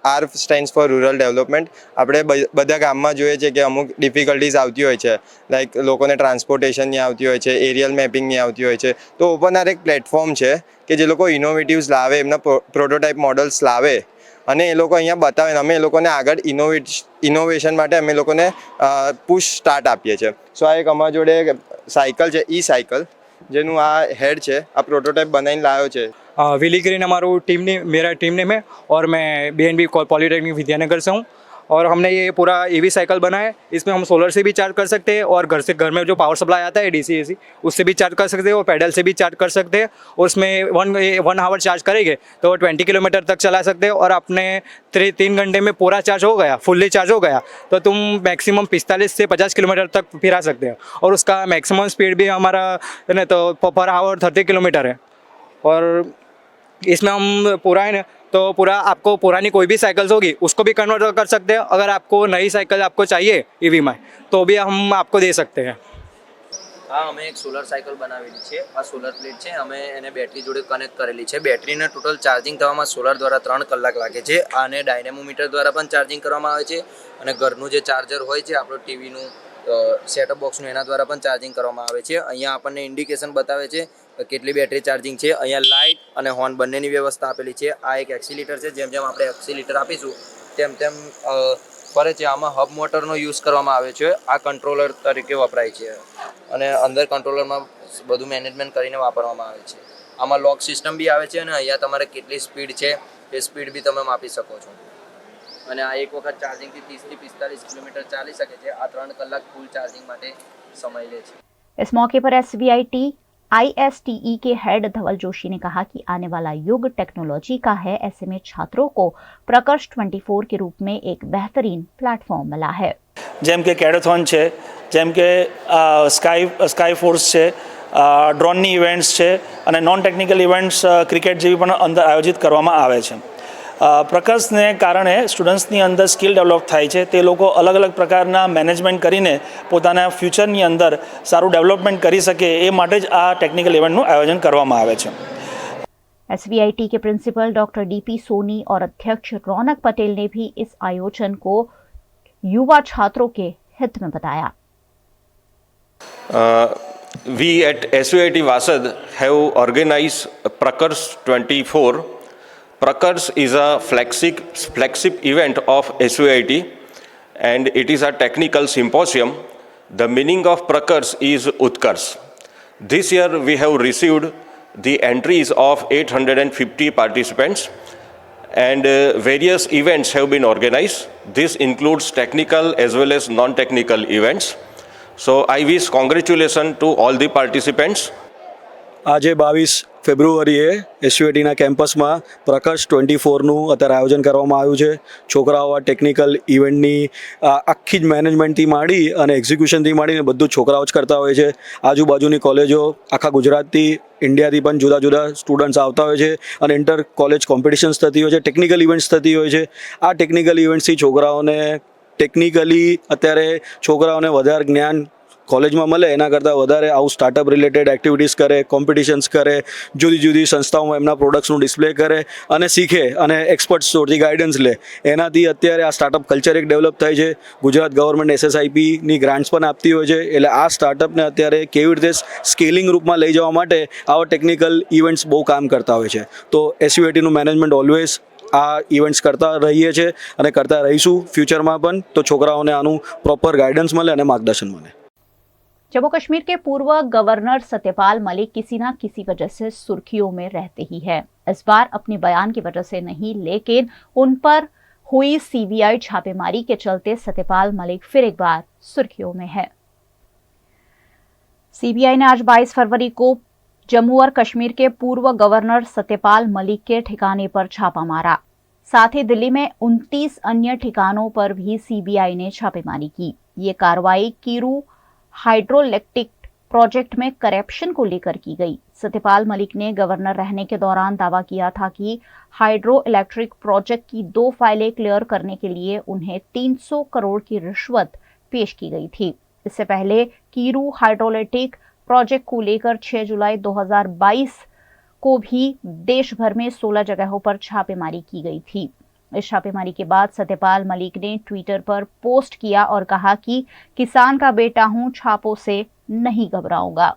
R stands for rural development. આપણે બધા ગામમાં જોઈએ છે કે અમુક ડિફિકલ્ટીઝ આવતી હોય છે, લાઈક લોકોને ટ્રાન્સપોર્ટેશનની આવતી હોય છે, એરિયલ મેપિંગની આવતી હોય છે. તો ઓપન આર એક પ્લેટફોર્મ છે કે જે લોકો ઇનોવેટિવ્સ લાવે, એમના પ્રોટોટાઇપ મોડલ્સ લાવે અને એ લોકો અહીંયા બતાવે. અમે એ લોકોને આગળ ઇનોવેશન માટે અમે લોકોને પુશ સ્ટાર્ટ આપીએ છીએ. સો આ એક અમારા જોડે સાયકલ છે, સાયકલ, જેનું આ હેડ છે, આ પ્રોટોટાઇપ બનાવીને લાવ્યો છે. विली ग्रीन मेरा टीम नेम है और मैं BNB पॉलीटेक्निक विद्यानगर से हूँ। और हमने ये पूरा EV साइकिल बनाया है। इसमें हम सोलर से भी चार्ज कर सकते हैं और घर में जो पावर सप्लाई आता है DC AC उससे भी चार्ज कर सकते हैं और पैडल से भी चार्ज कर सकते हैं। और उसमें 1 आवर चार्ज करेंगे तो 20 किलोमीटर तक चला सकते हैं। और अपने 3 घंटे में पूरा चार्ज हो गया, फुल्ली चार्ज हो गया तो तुम मैक्सिमम 45 से 50 किलोमीटर तक फिरा सकते हो। और उसका मैक्सिमम स्पीड भी हमारा है ना तो पर आवर 30 किलोमीटर है। और इसमें हम पूरा है ना तो पूरा आपको पुरानी कोई भी साइकिल्स होगी उसको भी कन्वर्ट कर सकते हैं। अगर आपको नई साइकिल आपको चाहिए EV में तो भी हम आपको दे सकते हैं। આ અમે એક સોલર સાયકલ બનાવેલી છે. આ સોલર પ્લેટ છે, અમે એને બેટરી જોડે કનેક્ટ કરેલી છે. બેટરીને ટોટલ ચાર્જિંગ થવામાં સોલર દ્વારા 3 કલાક લાગે છે. આને ડાયનેમોમીટર દ્વારા પણ ચાર્જિંગ કરવામાં આવે છે અને ઘરનું જે ચાર્જર હોય છે આપણું ટીવીનું સેટઅપ બોક્સનું એના દ્વારા પણ ચાર્જિંગ કરવામાં આવે છે. અહીંયા આપણને ઇન્ડિકેશન બતાવે છે કેટલી બેટરી ચાર્જિંગ છે. અહીંયા લાઇટ અને હોર્ન બંનેની વ્યવસ્થા આપેલી છે. આ એક એક્સિલેટર છે, જેમ જેમ આપણે એક્સિલેટર આપીશું તેમ તેમ ફરે છે. આમાં હબ મોટરનો યુઝ કરવામાં આવે છે. આ કંટ્રોલર તરીકે વપરાય છે અને અંદર કંટ્રોલરમાં બધું મેનેજમેન્ટ કરીને વાપરવામાં આવે છે. આમાં લોક સિસ્ટમ બી આવે છે અને અહીંયા તમારે કેટલી સ્પીડ છે એ સ્પીડ બી તમે માપી શકો છો. અને આ એક વખત ચાર્જિંગથી 30 થી 45 કિલોમીટર ચાલી શકે છે. આ 3 કલાક ફૂલ ચાર્જિંગ માટે समझ ले। इस मौके पर SVIT ISTE के हेड धवल जोशी ने कहा कि आने वाला युग टेक्नोलॉजी का है, ऐसे में छात्रों को प्रकर्ष 24 के रूप में एक बेहतरीन प्लेटफॉर्म मिला है। જેમ કે કેડેથોન છે, જેમ કે સ્કાય ફોર્સ છે, ડ્રોનની ઇવેન્ટ્સ છે અને નોન ટેકનિકલ ઇવેન્ટ્સ ક્રિકેટ જેવી પણ અંદર આયોજિત કરવામાં આવે છે। પ્રકર્ષને કારણે સ્ટુડન્ટ્સની અંદર સ્કિલ ડેવલપ થાય છે। તે લોકો અલગ અલગ પ્રકારના મેનેજમેન્ટ કરીને પોતાના ફ્યુચરની અંદર સારું ડેવલપમેન્ટ કરી શકે એ માટે જ આ ટેકનિકલ ઇવેન્ટનું આયોજન કરવામાં આવે છે। SVIT के प्रिंसिपल डॉक्टर DP सोनी और अध्यक्ष रौनक पटेल ने भी इस आयोजन को युवा छात्रों के हित में बताया। We at SVIT Vasad have organized Prakarsh 24. Prakarsh is a flagship event of SVIT and it is a technical symposium. The meaning of Prakarsh is Utkarsh. This year we have received the entries of 850 participants and various events have been organized. This includes technical as well as non-technical events. So I wish congratulations to all the participants. આજે 22 ફેબ્રુઆરીએ એસવીઆઈટીના કેમ્પસમાં પ્રકર્ષ 24નું અત્યારે આયોજન કરવામાં આવ્યું છે। છોકરાઓ આ ટેકનિકલ ઇવેન્ટની આખી જ મેનેજમેન્ટથી માંડી અને એક્ઝિક્યુશનથી માંડીને બધું છોકરાઓ જ કરતા હોય છે। આજુબાજુની કોલેજો આખા ગુજરાતથી ઇન્ડિયાથી પણ જુદા જુદા સ્ટુડન્ટ્સ આવતા હોય છે અને ઇન્ટર કોલેજ કોમ્પિટિશન્સ થતી હોય છે, ટેકનિકલ ઇવેન્ટ્સ થતી હોય છે। આ ટેકનિકલ ઇવેન્ટ્સથી છોકરાઓને ટેકનિકલી અત્યારે છોકરાઓને વધારે જ્ઞાન કોલેજમાં મળે એના કરતાં વધારે આવું સ્ટાર્ટઅપ રિલેટેડ એક્ટિવિટીઝ કરે, કોમ્પિટિશન્સ કરે, જુદી જુદી સંસ્થાઓમાં એમના પ્રોડક્ટ્સનું ડિસ્પ્લે કરે અને શીખે અને એક્સપર્ટ્સ તરફથી ગાઈડન્સ લે। એનાથી અત્યારે આ સ્ટાર્ટઅપ કલ્ચર એક ડેવલપ થાય છે। ગુજરાત ગવર્મેન્ટ SSIPની ગ્રાન્ટ્સ પણ આપતી હોય છે, એટલે આ સ્ટાર્ટઅપને અત્યારે કેવી રીતે સ્કેલિંગ રૂપમાં લઈ જવા માટે આવા ટેકનિકલ ઇવેન્ટ્સ બહુ કામ કરતા હોય છે। તો SVITનું મેનેજમેન્ટ ઓલવેઝ આ ઇવેન્ટ્સ કરતા રહીએ છીએ અને કરતા રહીશું ફ્યુચરમાં પણ, તો છોકરાઓને આનું પ્રોપર ગાઈડન્સ મળે અને માર્ગદર્શન મળે। जम्मू कश्मीर के पूर्व गवर्नर सत्यपाल मलिक किसी न किसी वजह से सुर्खियों में रहते ही हैं। इस बार अपने बयान की वजह से नहीं, लेकिन उन पर हुई CBI छापेमारी के चलते सत्यपाल मलिक फिर एक बार सुर्खियों में है। CBI ने आज 22 फरवरी को जम्मू और कश्मीर के पूर्व गवर्नर सत्यपाल मलिक के ठिकाने पर छापा मारा। साथ ही दिल्ली में 29 अन्य ठिकानों पर भी CBI ने छापेमारी की। ये कार्रवाई कीरू हाइड्रोइलेक्ट्रिक प्रोजेक्ट में करप्शन को लेकर की गई। सत्यपाल मलिक ने गवर्नर रहने के दौरान दावा किया था कि हाइड्रो इलेक्ट्रिक प्रोजेक्ट की 2 फाइलें क्लियर करने के लिए उन्हें 300 करोड़ की रिश्वत पेश की गई थी। इससे पहले कीरू हाइड्रोइलेक्ट्रिक प्रोजेक्ट को लेकर 6 जुलाई 2022 को भी देश भर में 16 जगहों पर छापेमारी की गई थी। इस छापेमारी के बाद सत्यपाल मलिक ने ट्विटर पर पोस्ट किया और कहा कि किसान का बेटा हूं, छापों से नहीं घबराऊंगा।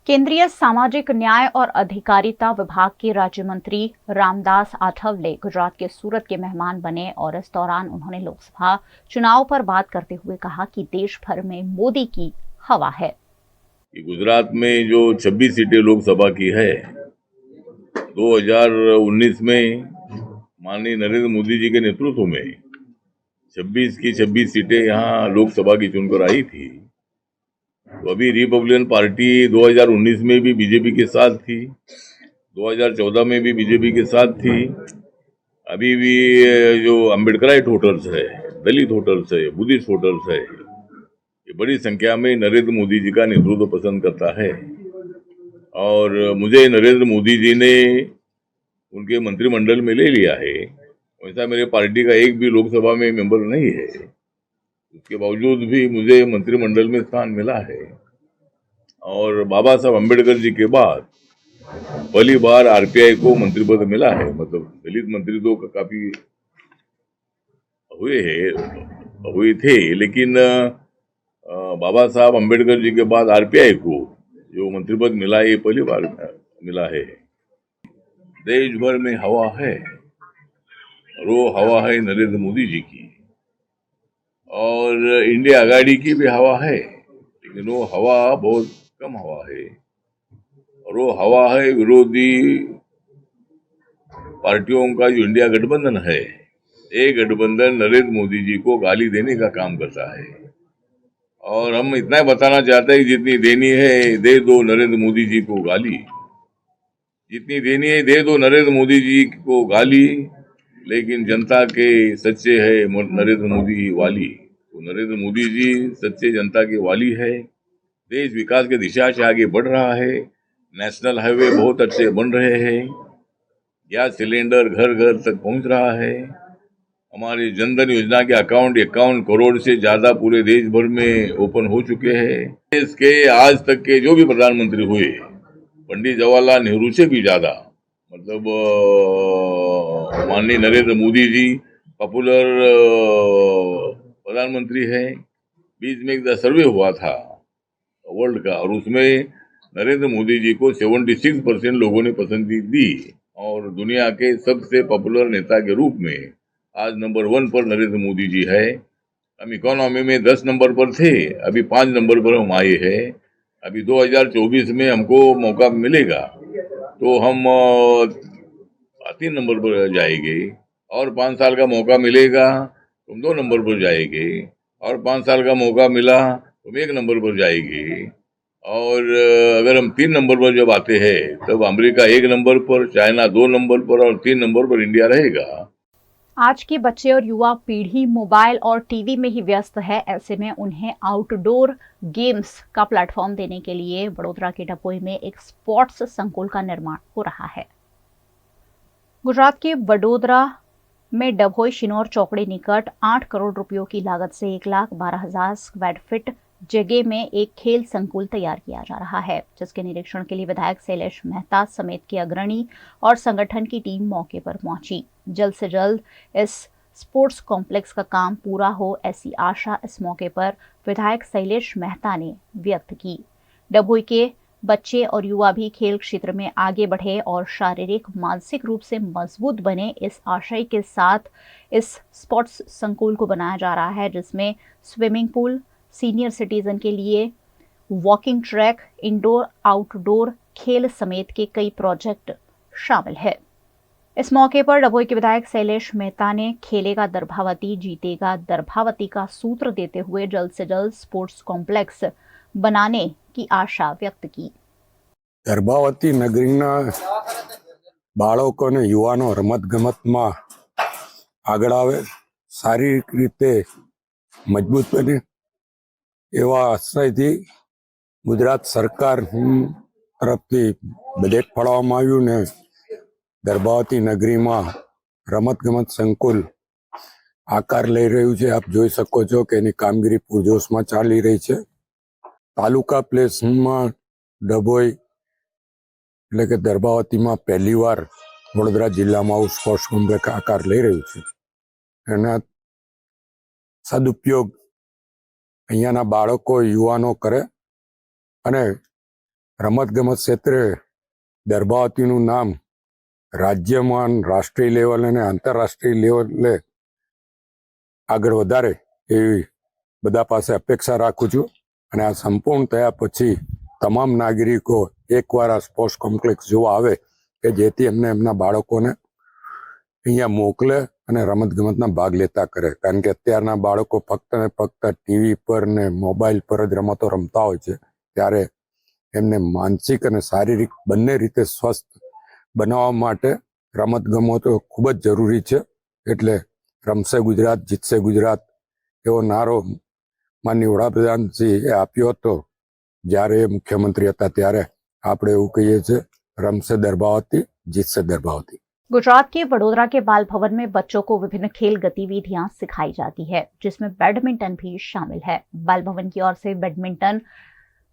केंद्रीय सामाजिक न्याय और अधिकारिता विभाग के राज्य मंत्री रामदास आठवले गुजरात के सूरत के मेहमान बने और इस दौरान उन्होंने लोकसभा चुनाव पर बात करते हुए कहा कि देश भर में मोदी की हवा है। गुजरात में जो 26 सीटें लोकसभा की है, 2019 में माननीय नरेंद्र मोदी जी के नेतृत्व में 26 की 26 सीटें यहाँ लोकसभा की चुनकर आई थी। तो अभी रिपब्लिकन पार्टी 2019 में भी बीजेपी के साथ थी, 2014 में भी बीजेपी के साथ थी। अभी भी जो अम्बेडकराइट वोटर्स है, दलित वोटर्स है, बुद्धिस्ट वोटर्स है, ये बड़ी संख्या में नरेंद्र मोदी जी का नेतृत्व पसंद करता है। और मुझे नरेंद्र मोदी जी ने उनके मंत्रिमंडल में ले लिया है, वैसा मेरे पार्टी का एक भी लोकसभा में मेंबर नहीं है। उसके बावजूद भी मुझे मंत्रिमंडल में स्थान मिला है और बाबा साहब अम्बेडकर जी के बाद पहली बार आरपीआई को मंत्री पद मिला है। मतलब दलित मंत्री तो काफी हुए थे, लेकिन बाबा साहब अम्बेडकर जी के बाद आरपीआई को जो मंत्री पद मिला है, ये पहली बार मिला है। देश भर में हवा है और वो हवा है नरेंद्र मोदी जी की, और इंडिया आघाड़ी की भी हवा है, लेकिन वो हवा बहुत कम हवा है और वो हवा है विरोधी पार्टियों का जो इंडिया गठबंधन है। ये गठबंधन नरेंद्र मोदी जी को गाली देने का काम करता है और हम इतना ही बताना चाहते हैं कि जितनी देनी है दे दो नरेंद्र मोदी जी को गाली, जितनी देनी है दे दो नरेंद्र मोदी जी को गाली, लेकिन जनता के सच्चे है नरेंद्र मोदी वाली। तो नरेंद्र मोदी जी सच्चे जनता के वाली है। देश विकास की दिशा से आगे बढ़ रहा है, नेशनल हाईवे बहुत अच्छे बन रहे हैं, गैस सिलेंडर घर घर तक पहुंच रहा है, हमारी जनधन योजना के अकाउंट 51 करोड़ से ज्यादा पूरे देश भर में ओपन हो चुके हैं। देश के आज तक के जो भी प्रधानमंत्री हुए, पंडित जवाहरलाल नेहरू से भी ज्यादा, मतलब माननीय नरेंद्र मोदी जी पॉपुलर प्रधानमंत्री हैं। बीच में एक सर्वे हुआ था वर्ल्ड का और उसमें नरेंद्र मोदी जी को 76% लोगों ने पसंदगी दी और दुनिया के सबसे पॉपुलर नेता के रूप में आज नंबर 1 पर नरेंद्र मोदी जी है। हम इकोनॉमी में 10 नंबर पर थे, अभी 5 नंबर पर हम आए हैं। अभी 2024 में हमको मौका मिलेगा तो हम 3 नंबर पर जाएंगे और 5 साल का मौका मिलेगा तो हम 2 नंबर पर जाएंगे और 5 साल का मौका मिला तो हम 1 नंबर पर जाएंगे और अगर हम 3 नंबर पर जब आते हैं तब अमेरिका 1 नंबर पर, चाइना 2 नंबर पर और 3 नंबर पर इंडिया रहेगा। आज के बच्चे और युवा पीढ़ी मोबाइल और टीवी में ही व्यस्त है। ऐसे में उन्हें आउटडोर गेम्स का प्लेटफॉर्म देने के लिए वडोदरा के डभोई में एक स्पोर्ट्स संकुल का निर्माण हो रहा है। गुजरात के वडोदरा में डभोई शिनोर चौकड़ी निकट 8 करोड़ रुपयों की लागत से 1,12,000 स्क्वायर फीट जगह में एक खेल संकुल तैयार किया जा रहा है, जिसके निरीक्षण के लिए विधायक शैलेश मेहता समेत के अग्रणी और संगठन की टीम मौके पर पहुंची। जल्द से जल्द इस स्पोर्ट्स कॉम्प्लेक्स का काम पूरा हो, ऐसी आशा इस मौके पर विधायक शैलेश मेहता ने व्यक्त की। डभोई के बच्चे और युवा भी खेल क्षेत्र में आगे बढ़े और शारीरिक मानसिक रूप से मजबूत बने, इस आशय के साथ इस स्पोर्ट्स संकुल को बनाया जा रहा है, जिसमें स्विमिंग पूल, सीनियर सिटीजन के लिए वॉकिंग ट्रैक, इंडोर आउटडोर खेल समेत के कई प्रोजेक्ट शामिल है। इस मौके पर डभोई के विधायक शैलेश मेहता ने खेलेगा दर्भावती जीतेगा दर्भावती का सूत्र देते हुए जल्द से जल्द स्पोर्ट्स कॉम्प्लेक्स बनाने की आशा व्यक्त की। દર્ભાવતી નગરીના બાળકો અને યુવાનો રમતગમતમાં આગળ આવે, શારીરિક રીતે મજબૂત બને એવા આશ્રયથી ગુજરાત સરકાર તરફથી બજેટ ફાળવવામાં આવ્યું ને દર્ભાવતી નગરીમાં રમતગમત સંકુલ આકાર લઈ રહ્યું છે। આપ જોઈ શકો છો કે એની કામગીરી પૂરજોશમાં ચાલી રહી છે। તાલુકા પ્લેસમાં ડભોઈ એટલે કે દર્ભાવતીમાં પહેલીવાર વડોદરા જિલ્લામાં આવું સ્પોર્ટ્સ કોમ્પ્લેક્સ આકાર લઈ રહ્યું છે। એના સદુપયોગ અહીંયાના બાળકો યુવાનો કરે અને રમતગમત ક્ષેત્રે દર્ભાવતીનું નામ રાજ્યમાં, રાષ્ટ્રીય લેવલે અને આંતરરાષ્ટ્રીય લેવલે આગળ વધારે એવી બધા પાસે અપેક્ષા રાખું છું અને આ સંપૂર્ણ થયા પછી તમામ નાગરિકો એકવાર આ સ્પોર્ટ્સ કોમ્પ્લેક્સ જોવા આવે કે જેથી એમને એમના બાળકોને અહીંયા મોકલે અને રમતગમતના ભાગ લેતા કરે, કારણ કે અત્યારના બાળકો ફક્ત ને ફક્ત ટીવી પર ને મોબાઈલ પર જ રમતો રમતા હોય છે, ત્યારે એમને માનસિક અને શારીરિક બંને રીતે સ્વસ્થ બનાવવા માટે રમતગમતો ખૂબ જ જરૂરી છે। એટલે રમશે ગુજરાત જીતશે ગુજરાત એવો નારો માનનીય વડાપ્રધાનશ્રીએ આપ્યો હતો જ્યારે મુખ્યમંત્રી હતા, ત્યારે આપણે એવું કહીએ છીએ રમશે દર્ભાવતી જીતશે દર્ભાવતી। गुजरात के वडोदरा के बाल भवन में बच्चों को विभिन्न खेल गतिविधियां सिखाई जाती है, जिसमें बैडमिंटन भी शामिल है। बाल भवन की ओर से बैडमिंटन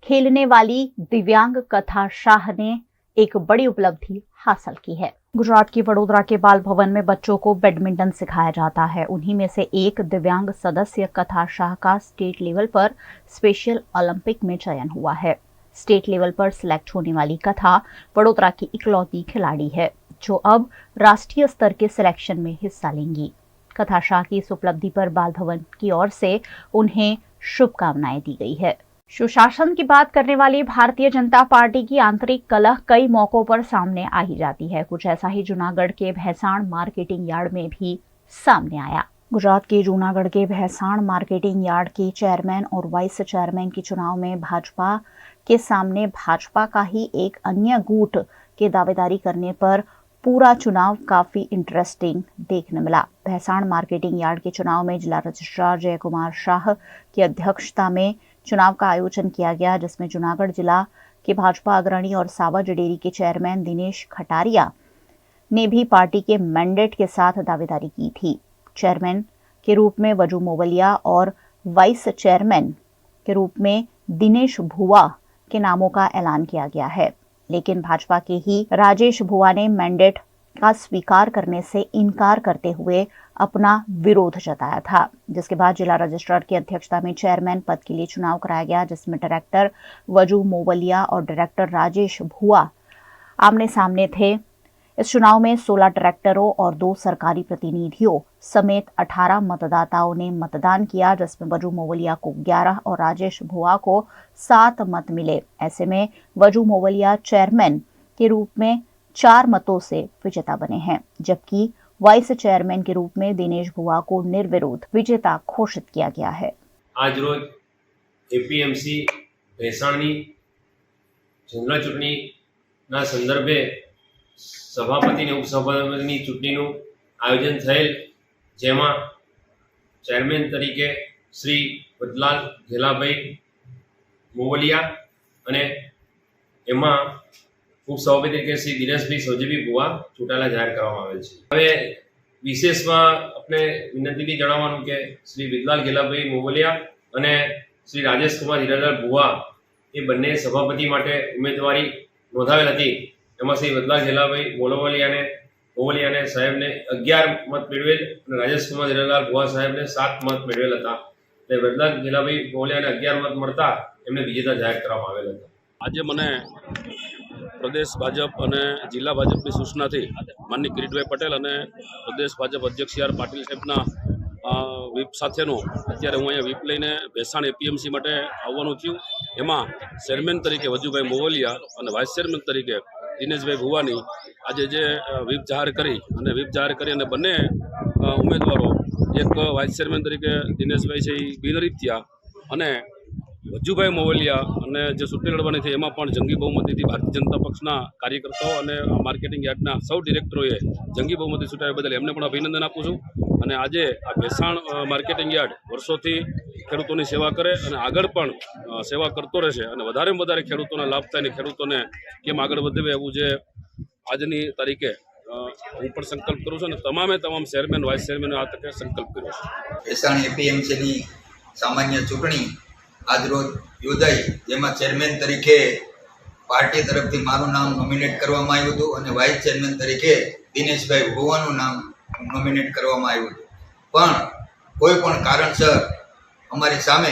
खेलने वाली दिव्यांग कथा शाह ने एक बड़ी उपलब्धि हासिल की है। गुजरात के वडोदरा के बाल भवन में बच्चों को बैडमिंटन सिखाया जाता है। उन्हीं में से एक दिव्यांग सदस्य कथा शाह का स्टेट लेवल पर स्पेशल ओलंपिक में चयन हुआ है। स्टेट लेवल पर सिलेक्ट होने वाली कथा वडोदरा की इकलौती खिलाड़ी है जो अब राष्ट्रीय स्तर के सिलेक्शन में हिस्सा लेंगी। कथा शाह की इस उपलब्धि पर बाल भवन की ओर से उन्हें शुभकामनाएं दी गई है। सुशासन की बात करने वाली भारतीय जनता पार्टी की आंतरिक कलह कई मौकों पर सामने आ ही जाती है। कुछ ऐसा ही जूनागढ़ के भैसाण मार्केटिंग यार्ड में भी सामने आया। गुजरात के जूनागढ़ के भैसाण मार्केटिंग यार्ड के चेयरमैन और वाइस चेयरमैन के चुनाव में भाजपा के सामने भाजपा का ही एक अन्य गुट के दावेदारी करने पर पूरा चुनाव काफी इंटरेस्टिंग देखने मिला। भैसाण मार्केटिंग यार्ड के चुनाव में जिला रजिस्ट्रार जय कुमार शाह की अध्यक्षता में चुनाव का आयोजन किया गया, जिसमें जूनागढ़ जिला के भाजपा अग्रणी और सावज डेयरी के चेयरमैन दिनेश खटारिया ने भी पार्टी के मैंडेट के साथ दावेदारी की थी। चेयरमैन के रूप में वजू मोवलिया और वाइस चेयरमैन के रूप में दिनेश भुआ के नामों का ऐलान किया गया है, लेकिन भाजपा के ही राजेश भुआ ने मैंडेट का स्वीकार करने से इनकार करते हुए अपना विरोध जताया था, जिसके बाद जिला रजिस्ट्रार की अध्यक्षता में चेयरमैन पद के लिए चुनाव कराया गया, जिसमें डायरेक्टर वजू मोवलिया और डायरेक्टर राजेश भुआ आमने सामने थे। इस चुनाव में 16 डायरेक्टरों और 2 सरकारी प्रतिनिधियों समेत 18 मतदाताओं ने मतदान किया, जिसमें वजू मोवलिया को 11 और राजेश भुआ को 7 मत मिले। ऐसे में वजू मोवलिया चेयरमैन के रूप में 4 मतों से विजेता बने हैं, जबकि वाइस चेयरमैन के रूप में दिनेश भुआ को निर्विरोध विजेता घोषित किया गया है। आज रोज एपीएमसी ભેસાણની જનરલ ચૂંટણીના સંદર્ભે સભાપતિ અને ઉપસભાપતિની ચૂંટણીનું આયોજન થયેલ, જેમાં ચેરમેન તરીકે શ્રી વદલાલ ઘેલાભાઈ મોવલિયા અને એમાં ઉપસભાપતિ તરીકે શ્રી દિનેશભાઈ સૌજીભાઈ ભુવા ચૂંટાયેલા જાહેર કરવામાં આવેલ છે। હવે વિશેષમાં આપણે વિનંતીથી જણાવવાનું કે શ્રી વિદલાલ ઘેલાભાઈ મોવલિયા અને શ્રી રાજેશ કુમાર હીરાલાલ ભુવા એ બંને સભાપતિ માટે ઉમેદવારી નોંધાવેલ હતી। એમાં શ્રી વિદલાલ ઘેલાભાઈ મોવલિયાને સાહેબને 11 મત મેળવેલ અને રાજેશ કુમાર હીરાલાલ ભુવા સાહેબને 7 મત મેળવેલ હતા। એટલે વિદલાલ ઘેલાભાઈ મોવલિયાને 11 મત મળતા એમને વિજેતા જાહેર કરવામાં આવેલ હતા। આજે મને પ્રદેશ ભાજપ અને જિલ્લા ભાજપની સૂચનાથી માનનીય કિરીટભાઈ પટેલ અને પ્રદેશ ભાજપ અધ્યક્ષ સી આર પાટીલ સાહેબના વ્હીપ સાથેનો અત્યારે હું અહીંયા વ્હીપ લઈને ભેસાણ એપીએમસી માટે આવવાનું થયું। એમાં ચેરમેન તરીકે વજુભાઈ મોવલિયા અને વાઇસ ચેરમેન તરીકે દિનેશભાઈ ભુવાની આજે જે વ્હીપ જાહેર કરી અને બંને ઉમેદવારો એક વાઇસ ચેરમેન તરીકે દિનેશભાઈ છે એ બિનહરીફ થયા અને વજુભાઈ મોવલિયા અને જે ચૂંટણી લડવાની થઈ એમાં પણ જંગી બહુમતીથી ભારતીય જનતા પક્ષના કાર્યકર્તાઓ અને માર્કેટિંગ યાર્ડના સૌ ડિરેક્ટરોએ જંગી બહુમતી ચૂંટાવ્યા બદલ એમને પણ અભિનંદન આપું છું। અને આજે આ ભેસાણ માર્કેટિંગ યાર્ડ વર્ષોથી ખેડૂતોની સેવા કરે અને આગળ પણ સેવા કરતો રહેશે અને વધારેમાં વધારે ખેડૂતોને લાભ થાય અને ખેડૂતોને કેમ આગળ વધે એવું જે આજની તારીખે હું પણ સંકલ્પ કરું છું અને તમામ ચેરમેન વાઇસ ચેરમેન આ તકે સંકલ્પ કર્યો છે। ભેસાણ એપીએમસીની સામાન્ય ચૂંટણી આજરોજ યોજાઈ, જેમાં ચેરમેન તરીકે પાર્ટી તરફથી મારું નામ નોમિનેટ કરવામાં આવ્યું હતું અને વાઇસ ચેરમેન તરીકે દિનેશભાઈ ભુવાનું નામ નોમિનેટ કરવામાં આવ્યું હતું, પણ કોઈ પણ કારણસર અમારી સામે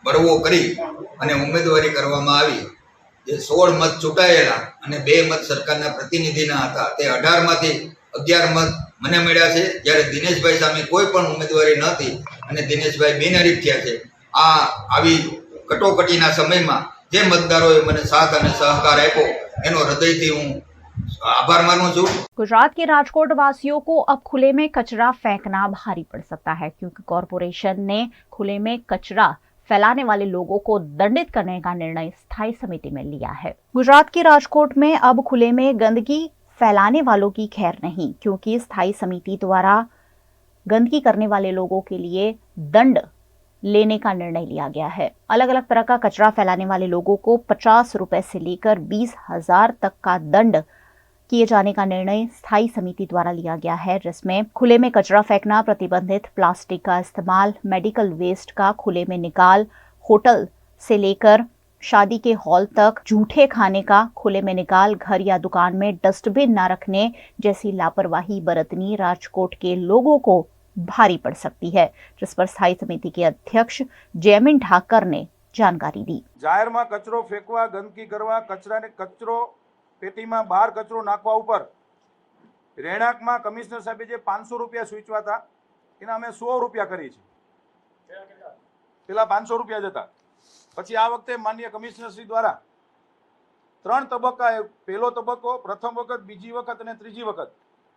બળવો કરી અને ઉમેદવારી કરવામાં આવી। જે 16 મત ચૂંટાયેલા અને 2 મત સરકારના પ્રતિનિધિના હતા, તે 18માંથી 11 મત મને મળ્યા છે, જ્યારે દિનેશભાઈ સામે કોઈ પણ ઉમેદવારી નહોતી અને દિનેશભાઈ બિનહરીફ થયા છે। આવી કટોકટીના સમયમાં જે મતદારોએ મને સાથ અને સહકાર આપ્યો એનો હૃદયથી હું आभार मानूं छूं। गुजरात के राजकोट वासियों को अब खुले में कचरा फेंकना भारी पड़ सकता है, क्योंकि कॉरपोरेशन ने खुले में कचरा फैलाने वाले लोगों को दंडित करने का निर्णय स्थायी समिति में लिया है। गुजरात के राजकोट में अब खुले में गंदगी फैलाने वालों की खैर नहीं, क्योंकि स्थायी समिति द्वारा गंदगी करने वाले लोगों के लिए दंड लेने का निर्णय लिया गया है। अलग अलग तरह का कचरा फैलाने वाले लोगों को 50 रुपए से लेकर 20,000 तक का दंड किए जाने का निर्णय स्थायी समिति द्वारा लिया गया है, जिसमें खुले में कचरा फेंकना प्रतिबंधित, प्लास्टिक का इस्तेमाल, मेडिकल वेस्ट का खुले में निकाल, होटल से लेकर शादी के हॉल तक झूठे खाने का खुले में निकाल, घर या दुकान में डस्टबिन न रखने जैसी लापरवाही बरतनी राजकोट के लोगों को भारी पड़ सकती है, जिस पर स्थायी समिति के अध्यक्ष जयमिन ठाकर ने जानकारी दी। जाहिर में कचरो फेंकवा, गंदकी करवा, कचरो पेटी में बहार कचरो नाखवा उपर રહેણાંક में कमिश्नर साहेबे जे 500 रुपया सूचवा था एना अमे 100 रुपया करी छे। पेला 500 रुपया जता पछी आ वखते माननीय कमिश्नर श्री द्वारा 3 तबक्का, पहलो तबक्को, प्रथम वखत, बीजी वखत अने त्रीजी वखत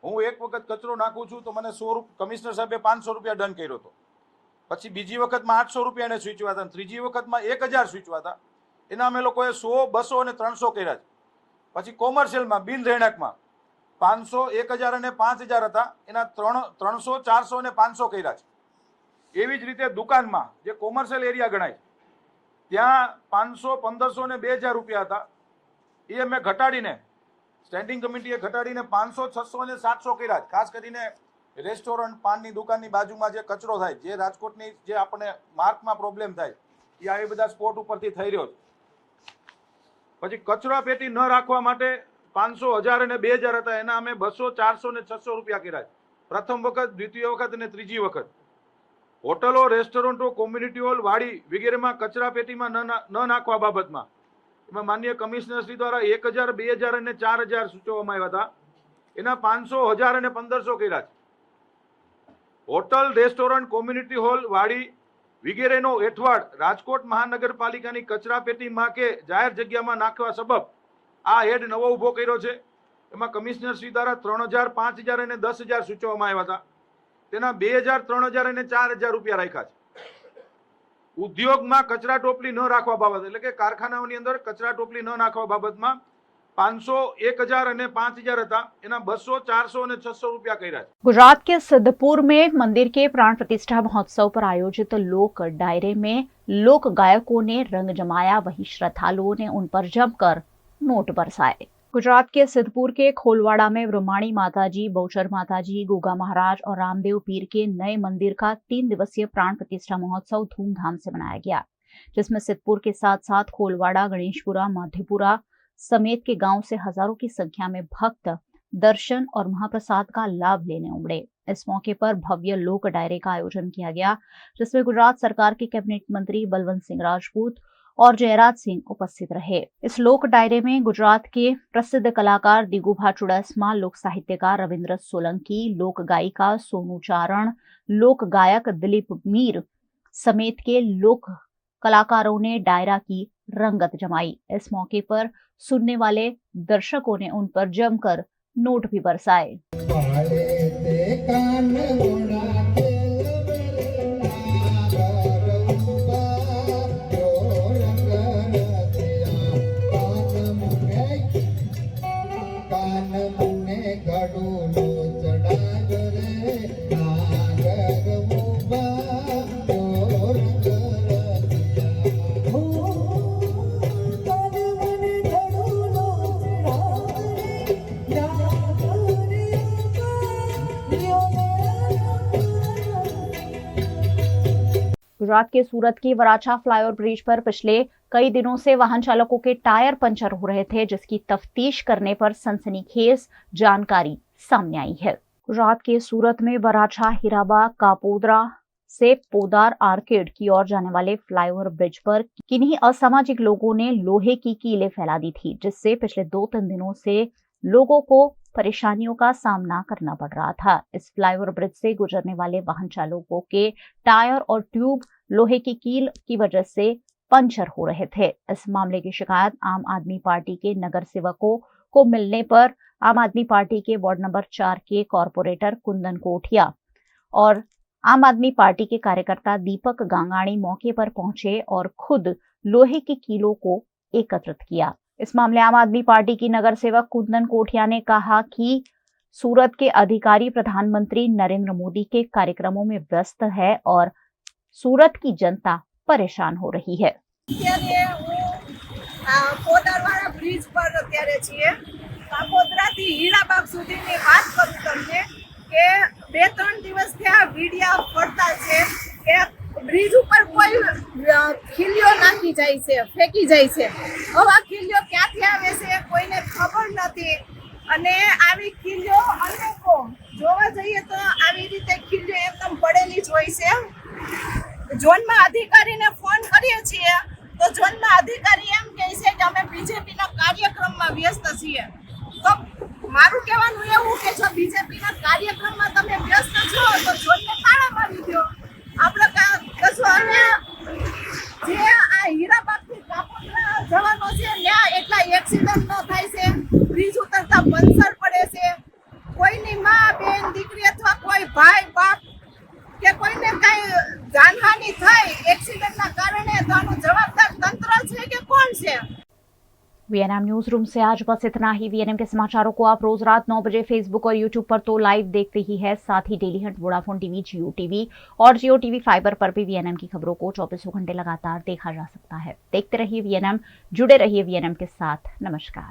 हूँ एक वखत कचरो नाखું છું तो मैंने 100 कमिश्नर साहेबे 500 रुपया दंड कर्यो तो पछी बीजी वखत में 800 रुपया ने सूचवा था, त्रीजी वखत में 1000 सूचवा था, एना अमे लोकोए 100, 200 અને 300 कर्या छे। पछी कोमर्शियल में बिन રહેણાંક में 500, 1000 અને 5000 હતા, એના 300, 400 અને 500 કર્યા છે। એવી જ રીતે દુકાનમાં જે કોમર્શિયલ એરિયા ગણાય ત્યાં 500, 1500 અને 2000 રૂપિયા હતા, એ અમે ઘટાડીને સ્ટેન્ડિંગ કમિટીએ ઘટાડીને 500, 600 અને 700 કર્યા છે। ખાસ કરીને રેસ્ટોરન્ટ, પાનની દુકાનની બાજુમાં જે કચરો થાય, જે રાજકોટની જે આપણે માર્કમાં પ્રોબ્લેમ થાય, એ આ બધા સ્પોટ ઉપરથી થઈ રહ્યો છે। પછી કચરા પેટી ન રાખવા માટે 500, 1000 અને 2000 હતા, એના અમે 200, 400 અને 600 રૂપિયા કર્યા છે। પ્રથમ વખત, દ્વિતીય વખત અને ત્રીજી વખત। હોટલો, રેસ્ટોરન્ટો, કોમ્યુનિટી હોલ, વાડી વગેરેમાં કચરા પેટીમાં ન નાખવા બાબતમાં એમાં માનનીય કમિશનર શ્રી દ્વારા 1000, 2000 અને 4000 સૂચવવામાં આવ્યા હતા, એના 500, 1000 અને 1500 કર્યા છે। હોટલ, રેસ્ટોરન્ટ, કોમ્યુનિટી હોલ, વાડી વગેરેનો હેઠવાડ રાજકોટ મહાનગરપાલિકાની કચરા પેટીમાં કે જાહેર જગ્યામાં નાખવા સબબ આ હેડ નવો ઊભો કર્યો છે। એમાં કમિશનર શ્રી દ્વારા 3000, 5000 અને 10000 સૂચવવામાં આવ્યા હતા, તેના 2000, 3000 અને 4000 રૂપિયા રાખ્યા છે। ઉદ્યોગમાં કચરા ટોપલી ન રાખવા બાબત, એટલે કે કારખાનાઓની અંદર કચરા ટોપલી ન નાખવા બાબતમાં 500, 1000 અને 5000 હતા, એના 200, 400 અને 600 રૂપિયા કર્યા છે। गुजरात के सिद्धपुर में मंदिर के प्राण प्रतिष्ठा महोत्सव पर आयोजित लोक डायरे में लोक गायकों ने रंग जमाया, वहीं श्रद्धालुओं ने उन पर जमकर नोट बरसाए। गुजरात के सिद्धपुर के खोलवाड़ा में ब्रह्माणी माताजी, बौचर माताजी, गोगा महाराज और रामदेव पीर के नए मंदिर का 3 दिवसीय प्राण प्रतिष्ठा महोत्सव धूमधाम से मनाया गया, जिसमें सिद्धपुर के साथ साथ खोलवाड़ा, गणेशपुरा, माधेपुरा समेत के गांव से हजारों की संख्या में भक्त दर्शन और महाप्रसाद का लाभ लेने उमड़े। इस मौके पर भव्य लोक डायरे का आयोजन किया गया, जिसमें गुजरात सरकार के कैबिनेट मंत्री बलवंत सिंह राजपूत और जयराज सिंह उपस्थित रहे। इस लोक डायरे में गुजरात के प्रसिद्ध कलाकार दिगुभा चुडासमा, लोक साहित्यकार रविंद्र सोलंकी, लोक गायिका सोनू चारण, लोक गायक दिलीप मीर समेत के लोक कलाकारों ने डायरा की रंगत जमाई। इस मौके पर सुनने वाले दर्शकों ने उन पर जमकर नोट भी बरसाए। गुजरात के सूरत की वराछा फ्लाईओवर ब्रिज पर पिछले कई दिनों से वाहन चालकों के टायर पंचर हो रहे थे, जिसकी तफ्तीश करने पर सनसनीखेज जानकारी सामने आई है। गुजरात के सूरत में वराछा, हीराबाग, कापोद्रा से पोदार आर्केड की ओर जाने वाले फ्लाईओवर ब्रिज पर किन्हीं असामाजिक लोगों ने लोहे की कीलें फैला दी थी, जिससे पिछले 2-3 दिनों से लोगों को परेशानियों का सामना करना पड़ रहा था। इस फ्लाईओवर ब्रिज से गुजरने वाले वाहन चालकों के टायर और ट्यूब लोहे की कील की वजह से पंचर हो रहे थे। इस मामले की शिकायत आम आदमी पार्टी के नगर सेवकों को मिलने पर आम आदमी पार्टी के वार्ड नंबर 4 के कॉर्पोरेटर कुंदन कोठिया और आम आदमी पार्टी के कार्यकर्ता दीपक गांगाणी मौके पर पहुंचे और खुद लोहे की कीलों को एकत्रित किया। इस मामले आम आदमी पार्टी की नगर सेवक कुंदन कोठिया ने कहा कि सूरत के अधिकारी प्रधानमंत्री नरेंद्र मोदी के कार्यक्रमों में व्यस्त है और सूरत की जनता परेशान हो रही है। પોદારવાળા બ્રિજ પર અત્યારે છીએ. કાપોદ્રાથી થી હીરાબાગ સુધીની વાત કરું તમને કે 2-3 દિવસથી આ વિડિયા પડતા છે કે બ્રિજ ઉપર કોઈ ખીલીઓ નાખી જાય છે, ફેંકી જાય છે. હવે આ ખીલીઓ ક્યાંથી આવે છે કોઈને ખબર નથી અને આવી ખીલીઓ અનેકો જોવા જઈએ તો આવી રીતે ખીલીઓ એકદમ પડેલી જ હોય છે. ઝોનમાં અધિકારીને ફોન કરીએ છીએ તો ઝોનના અધિકારી એમ કહે છે કે અમે બીજેપીના કાર્યક્રમમાં વ્યસ્ત છીએ. તો મારું કહેવાનું એવું કે જો બીજેપીના કાર્યક્રમમાં તમે વ્યસ્ત છો તો ઝોનને તાળા મારી દો. આપણે કશું અને જે આ હીરાબાગથી કાપોદ્રા જવાનો છે ત્યાં એટલા એક્સિડન્ટ ન થાય છે, બ્રિજ ઉતરતા પંચર પડે છે, કોઈની માં બેન દીકરી અથવા કોઈ ભાઈ બાપ કે કોઈને કઈ જાનહાનિ થાય एक्सीडेंटના કારણે તો આનો જવાબદાર તંત્ર છે કે કોણ છે? वीएनएम न्यूज रूम से आज बस इतना ही। वीएनएम के समाचारों को आप रोज रात 9 बजे फेसबुक और यूट्यूब पर तो लाइव देखते ही है, साथ ही डेली हंट, वोडाफोन टीवी, जियो टीवी और जियो टीवी फाइबर पर भी वीएनएम की खबरों को 24 घंटे लगातार देखा जा सकता है। देखते रहिए वीएनएम, जुड़े रहिए वीएनएम के साथ। नमस्कार।